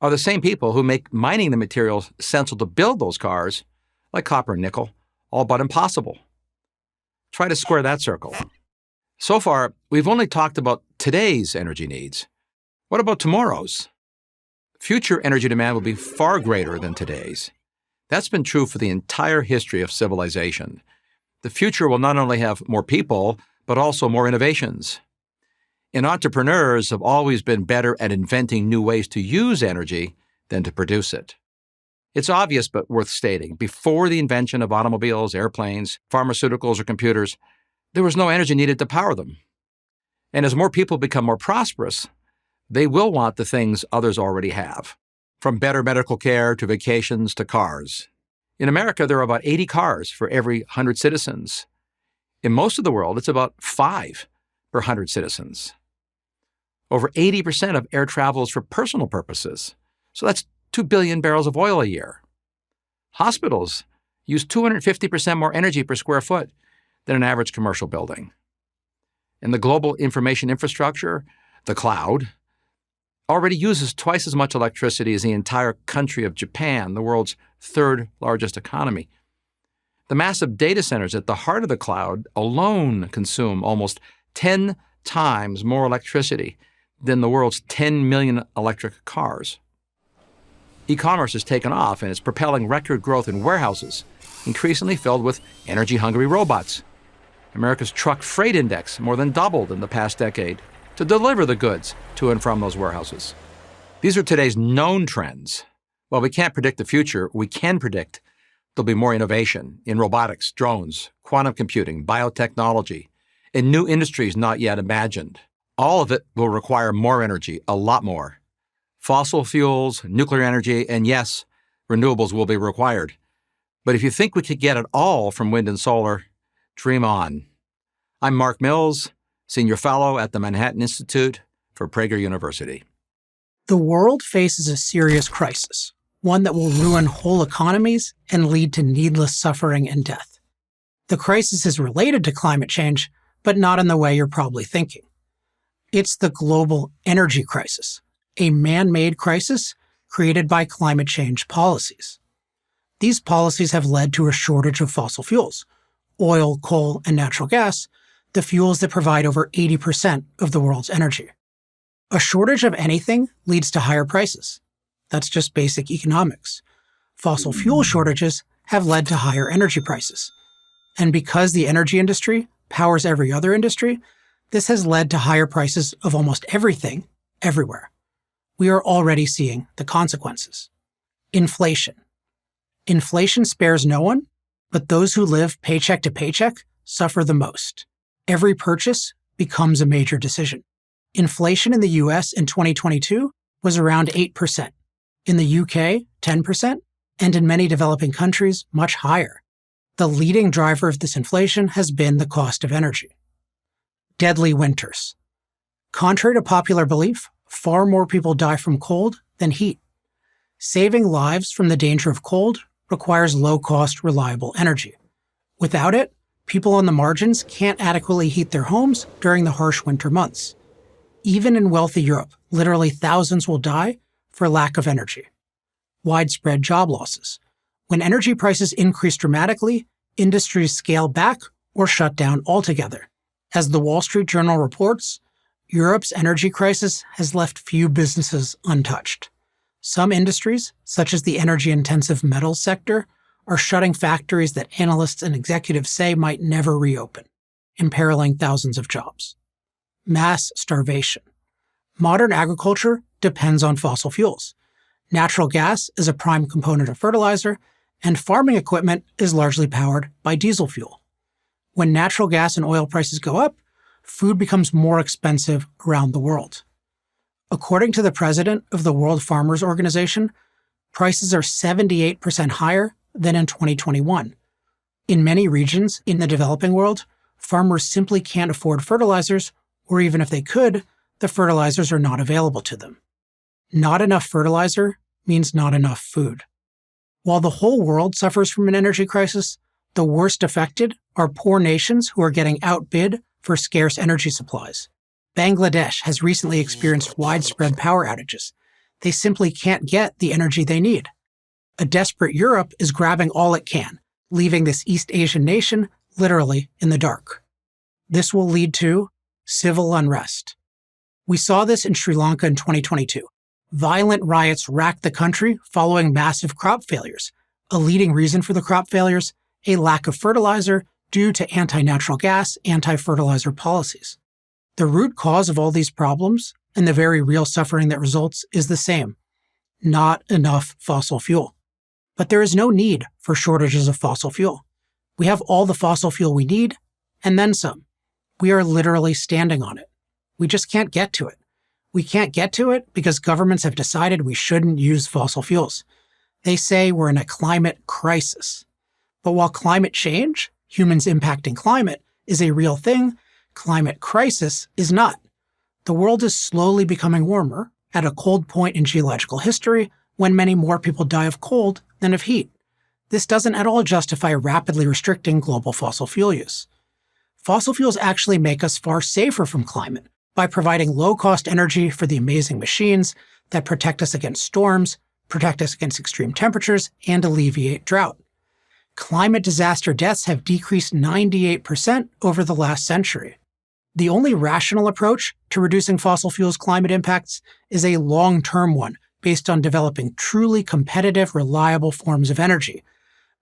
are the same people who make mining the materials essential to build those cars, like copper and nickel, all but impossible. Try to square that circle. So far, we've only talked about today's energy needs. What about tomorrow's? Future energy demand will be far greater than today's. That's been true for the entire history of civilization. The future will not only have more people, but also more innovations. And entrepreneurs have always been better at inventing new ways to use energy than to produce it. It's obvious but worth stating, before the invention of automobiles, airplanes, pharmaceuticals, or computers, there was no energy needed to power them. And as more people become more prosperous, they will want the things others already have, from better medical care to vacations to cars. In America, there are about 80 cars for every 100 citizens. In most of the world, it's about 5 per 100 citizens. Over 80% of air travel is for personal purposes, so that's 2 billion barrels of oil a year. Hospitals use 250% more energy per square foot than an average commercial building. And the global information infrastructure, the cloud, already uses twice as much electricity as the entire country of Japan, the world's third largest economy. The massive data centers at the heart of the cloud alone consume almost 10 times more electricity than the world's 10 million electric cars. E-commerce has taken off and is propelling record growth in warehouses, increasingly filled with energy-hungry robots. America's truck freight index more than doubled in the past decade to deliver the goods to and from those warehouses. These are today's known trends. While we can't predict the future, we can predict there'll be more innovation in robotics, drones, quantum computing, biotechnology, and new industries not yet imagined. All of it will require more energy, a lot more. Fossil fuels, nuclear energy, and yes, renewables will be required. But if you think we could get it all from wind and solar, dream on. I'm Mark Mills, Senior Fellow at the Manhattan Institute for Prager University. The world faces a serious crisis, one that will ruin whole economies and lead to needless suffering and death. The crisis is related to climate change, but not in the way you're probably thinking. It's the global energy crisis, a man-made crisis created by climate change policies. These policies have led to a shortage of fossil fuels, oil, coal, and natural gas, the fuels that provide over 80% of the world's energy. A shortage of anything leads to higher prices. That's just basic economics. Fossil fuel shortages have led to higher energy prices. And because the energy industry powers every other industry, this has led to higher prices of almost everything, everywhere. We are already seeing the consequences. Inflation. Inflation spares no one, but those who live paycheck to paycheck suffer the most. Every purchase becomes a major decision. Inflation in the US in 2022 was around 8%. In the UK, 10%, and in many developing countries, much higher. The leading driver of this inflation has been the cost of energy. Deadly winters. Contrary to popular belief, far more people die from cold than heat. Saving lives from the danger of cold requires low-cost, reliable energy. Without it, people on the margins can't adequately heat their homes during the harsh winter months. Even in wealthy Europe, literally thousands will die for lack of energy. Widespread job losses. When energy prices increase dramatically, industries scale back or shut down altogether. As the Wall Street Journal reports, Europe's energy crisis has left few businesses untouched. Some industries, such as the energy-intensive metals sector, are shutting factories that analysts and executives say might never reopen, imperiling thousands of jobs. Mass starvation. Modern agriculture depends on fossil fuels. Natural gas is a prime component of fertilizer, and farming equipment is largely powered by diesel fuel. When natural gas and oil prices go up, food becomes more expensive around the world. According to the president of the World Farmers Organization, prices are 78% higher than in 2021. In many regions in the developing world, farmers simply can't afford fertilizers, or even if they could, the fertilizers are not available to them. Not enough fertilizer means not enough food. While the whole world suffers from an energy crisis, the worst affected are poor nations who are getting outbid for scarce energy supplies. Bangladesh has recently experienced widespread power outages. They simply can't get the energy they need. A desperate Europe is grabbing all it can, leaving this East Asian nation literally in the dark. This will lead to civil unrest. We saw this in Sri Lanka in 2022. Violent riots racked the country following massive crop failures. A leading reason for the crop failures, a lack of fertilizer due to anti-natural gas, anti-fertilizer policies. The root cause of all these problems and the very real suffering that results is the same: not enough fossil fuel. But there is no need for shortages of fossil fuel. We have all the fossil fuel we need, and then some. We are literally standing on it. We just can't get to it. We can't get to it because governments have decided we shouldn't use fossil fuels. They say we're in a climate crisis. But while climate change, humans impacting climate, is a real thing, climate crisis is not. The world is slowly becoming warmer at a cold point in geological history when many more people die of cold than of heat. This doesn't at all justify rapidly restricting global fossil fuel use. Fossil fuels actually make us far safer from climate by providing low-cost energy for the amazing machines that protect us against storms, protect us against extreme temperatures, and alleviate drought. Climate disaster deaths have decreased 98% over the last century. The only rational approach to reducing fossil fuels' climate impacts is a long-term one based on developing truly competitive, reliable forms of energy,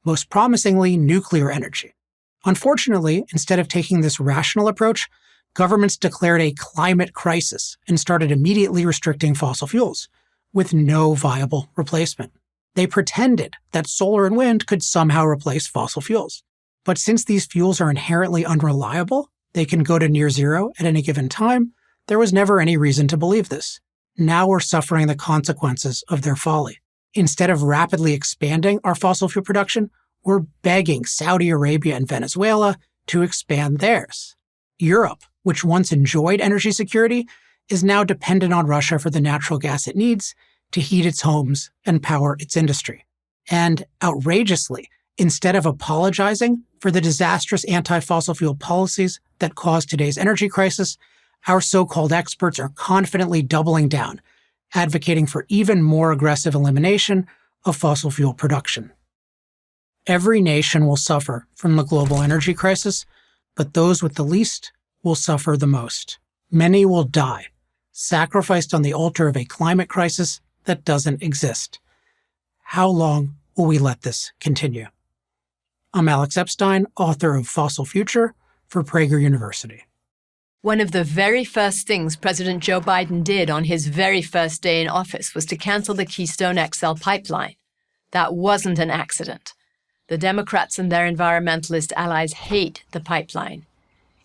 most promisingly nuclear energy. Unfortunately, instead of taking this rational approach, governments declared a climate crisis and started immediately restricting fossil fuels, with no viable replacement. They pretended that solar and wind could somehow replace fossil fuels. But since these fuels are inherently unreliable, they can go to near zero at any given time, there was never any reason to believe this. Now we're suffering the consequences of their folly. Instead of rapidly expanding our fossil fuel production, we're begging Saudi Arabia and Venezuela to expand theirs. Europe, which once enjoyed energy security, is now dependent on Russia for the natural gas it needs to heat its homes and power its industry. And outrageously, instead of apologizing for the disastrous anti-fossil fuel policies that caused today's energy crisis, our so-called experts are confidently doubling down, advocating for even more aggressive elimination of fossil fuel production. Every nation will suffer from the global energy crisis, but those with the least will suffer the most. Many will die, sacrificed on the altar of a climate crisis that doesn't exist. How long will we let this continue? I'm Alex Epstein, author of Fossil Future for Prager University. One of the very first things President Joe Biden did on his very first day in office was to cancel the Keystone XL pipeline. That wasn't an accident. The Democrats and their environmentalist allies hate the pipeline.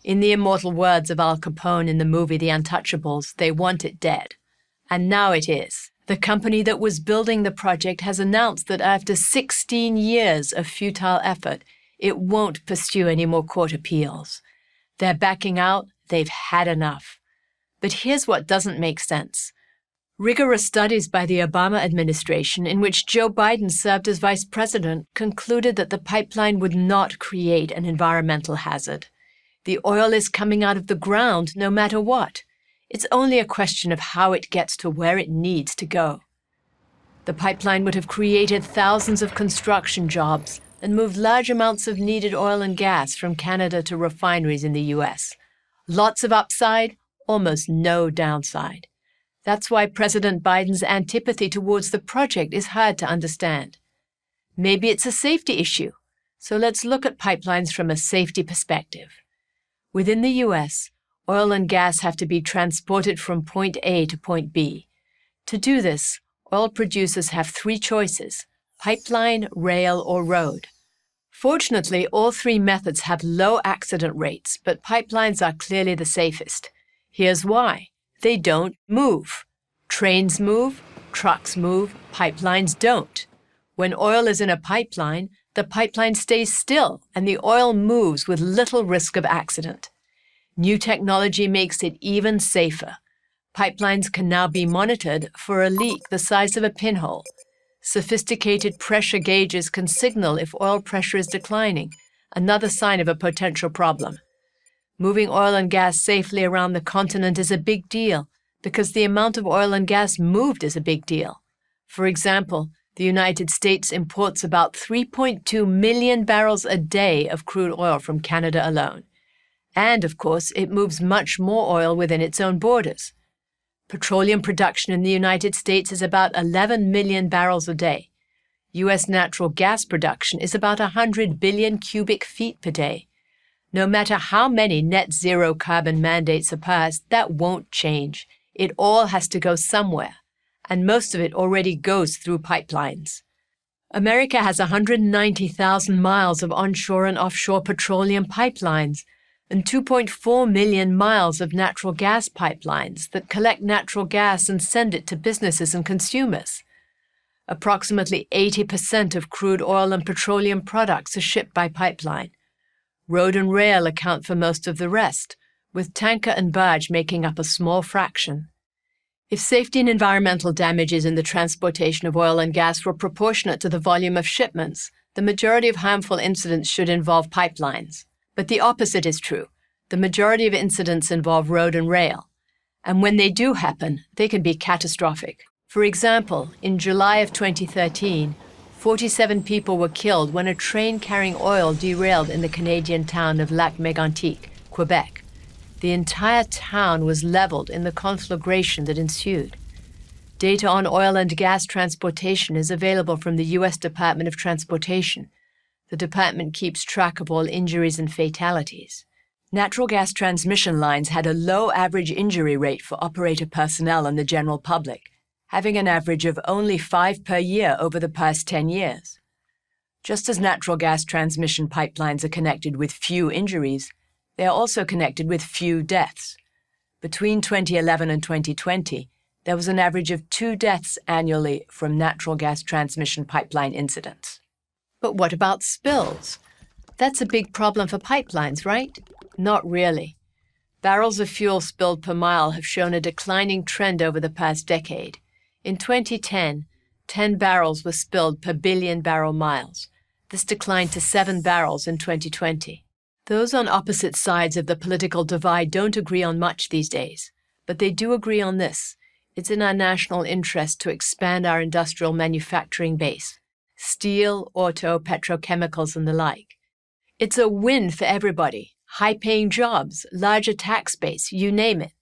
In the immortal words of Al Capone in the movie The Untouchables, they want it dead. And now it is. The company that was building the project has announced that after 16 years of futile effort, it won't pursue any more court appeals. They're backing out. They've had enough. But here's what doesn't make sense. Rigorous studies by the Obama administration, in which Joe Biden served as vice president, concluded that the pipeline would not create an environmental hazard. The oil is coming out of the ground no matter what. It's only a question of how it gets to where it needs to go. The pipeline would have created thousands of construction jobs and moved large amounts of needed oil and gas from Canada to refineries in the U.S. Lots of upside, almost no downside. That's why President Biden's antipathy towards the project is hard to understand. Maybe it's a safety issue, so let's look at pipelines from a safety perspective. Within the U.S., oil and gas have to be transported from point A to point B. To do this, oil producers have three choices: pipeline, rail, or road. Fortunately, all three methods have low accident rates, but pipelines are clearly the safest. Here's why. They don't move. Trains move, trucks move, pipelines don't. When oil is in a pipeline, the pipeline stays still and the oil moves with little risk of accident. New technology makes it even safer. Pipelines can now be monitored for a leak the size of a pinhole. Sophisticated pressure gauges can signal if oil pressure is declining, another sign of a potential problem. Moving oil and gas safely around the continent is a big deal because the amount of oil and gas moved is a big deal. For example, the United States imports about 3.2 million barrels a day of crude oil from Canada alone. And, of course, it moves much more oil within its own borders. Petroleum production in the United States is about 11 million barrels a day. U.S. natural gas production is about 100 billion cubic feet per day. No matter how many net zero carbon mandates are passed, that won't change. It all has to go somewhere, and most of it already goes through pipelines. America has 190,000 miles of onshore and offshore petroleum pipelines, and 2.4 million miles of natural gas pipelines that collect natural gas and send it to businesses and consumers. Approximately 80% of crude oil and petroleum products are shipped by pipeline. Road and rail account for most of the rest, with tanker and barge making up a small fraction. If safety and environmental damages in the transportation of oil and gas were proportionate to the volume of shipments, the majority of harmful incidents should involve pipelines. But the opposite is true. The majority of incidents involve road and rail. And when they do happen, they can be catastrophic. For example, in July of 2013, 47 people were killed when a train carrying oil derailed in the Canadian town of Lac-Mégantic, Quebec. The entire town was leveled in the conflagration that ensued. Data on oil and gas transportation is available from the U.S. Department of Transportation. The department keeps track of all injuries and fatalities. Natural gas transmission lines had a low average injury rate for operator personnel and the general public, having an average of only 5 per year over the past 10 years. Just as natural gas transmission pipelines are connected with few injuries, they are also connected with few deaths. Between 2011 and 2020, there was an average of 2 deaths annually from natural gas transmission pipeline incidents. But what about spills? That's a big problem for pipelines, right? Not really. Barrels of fuel spilled per mile have shown a declining trend over the past decade. In 2010, 10 barrels were spilled per billion barrel miles. This declined to 7 barrels in 2020. Those on opposite sides of the political divide don't agree on much these days, but they do agree on this. It's in our national interest to expand our industrial manufacturing base. Steel, auto, petrochemicals, and the like. It's a win for everybody. High-paying jobs, larger tax base, you name it.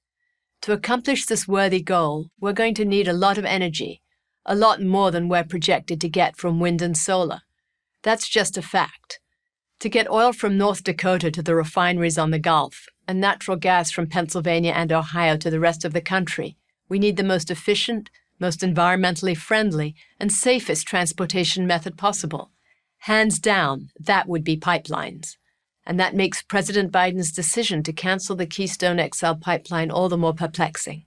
To accomplish this worthy goal, we're going to need a lot of energy, a lot more than we're projected to get from wind and solar. That's just a fact. To get oil from North Dakota to the refineries on the Gulf, and natural gas from Pennsylvania and Ohio to the rest of the country, we need the most efficient, most environmentally friendly, and safest transportation method possible. Hands down, that would be pipelines. And that makes President Biden's decision to cancel the Keystone XL pipeline all the more perplexing.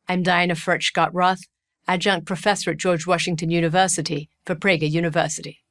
I'm Diana Furch-Scott-Roth, adjunct professor at George Washington University for Prager University.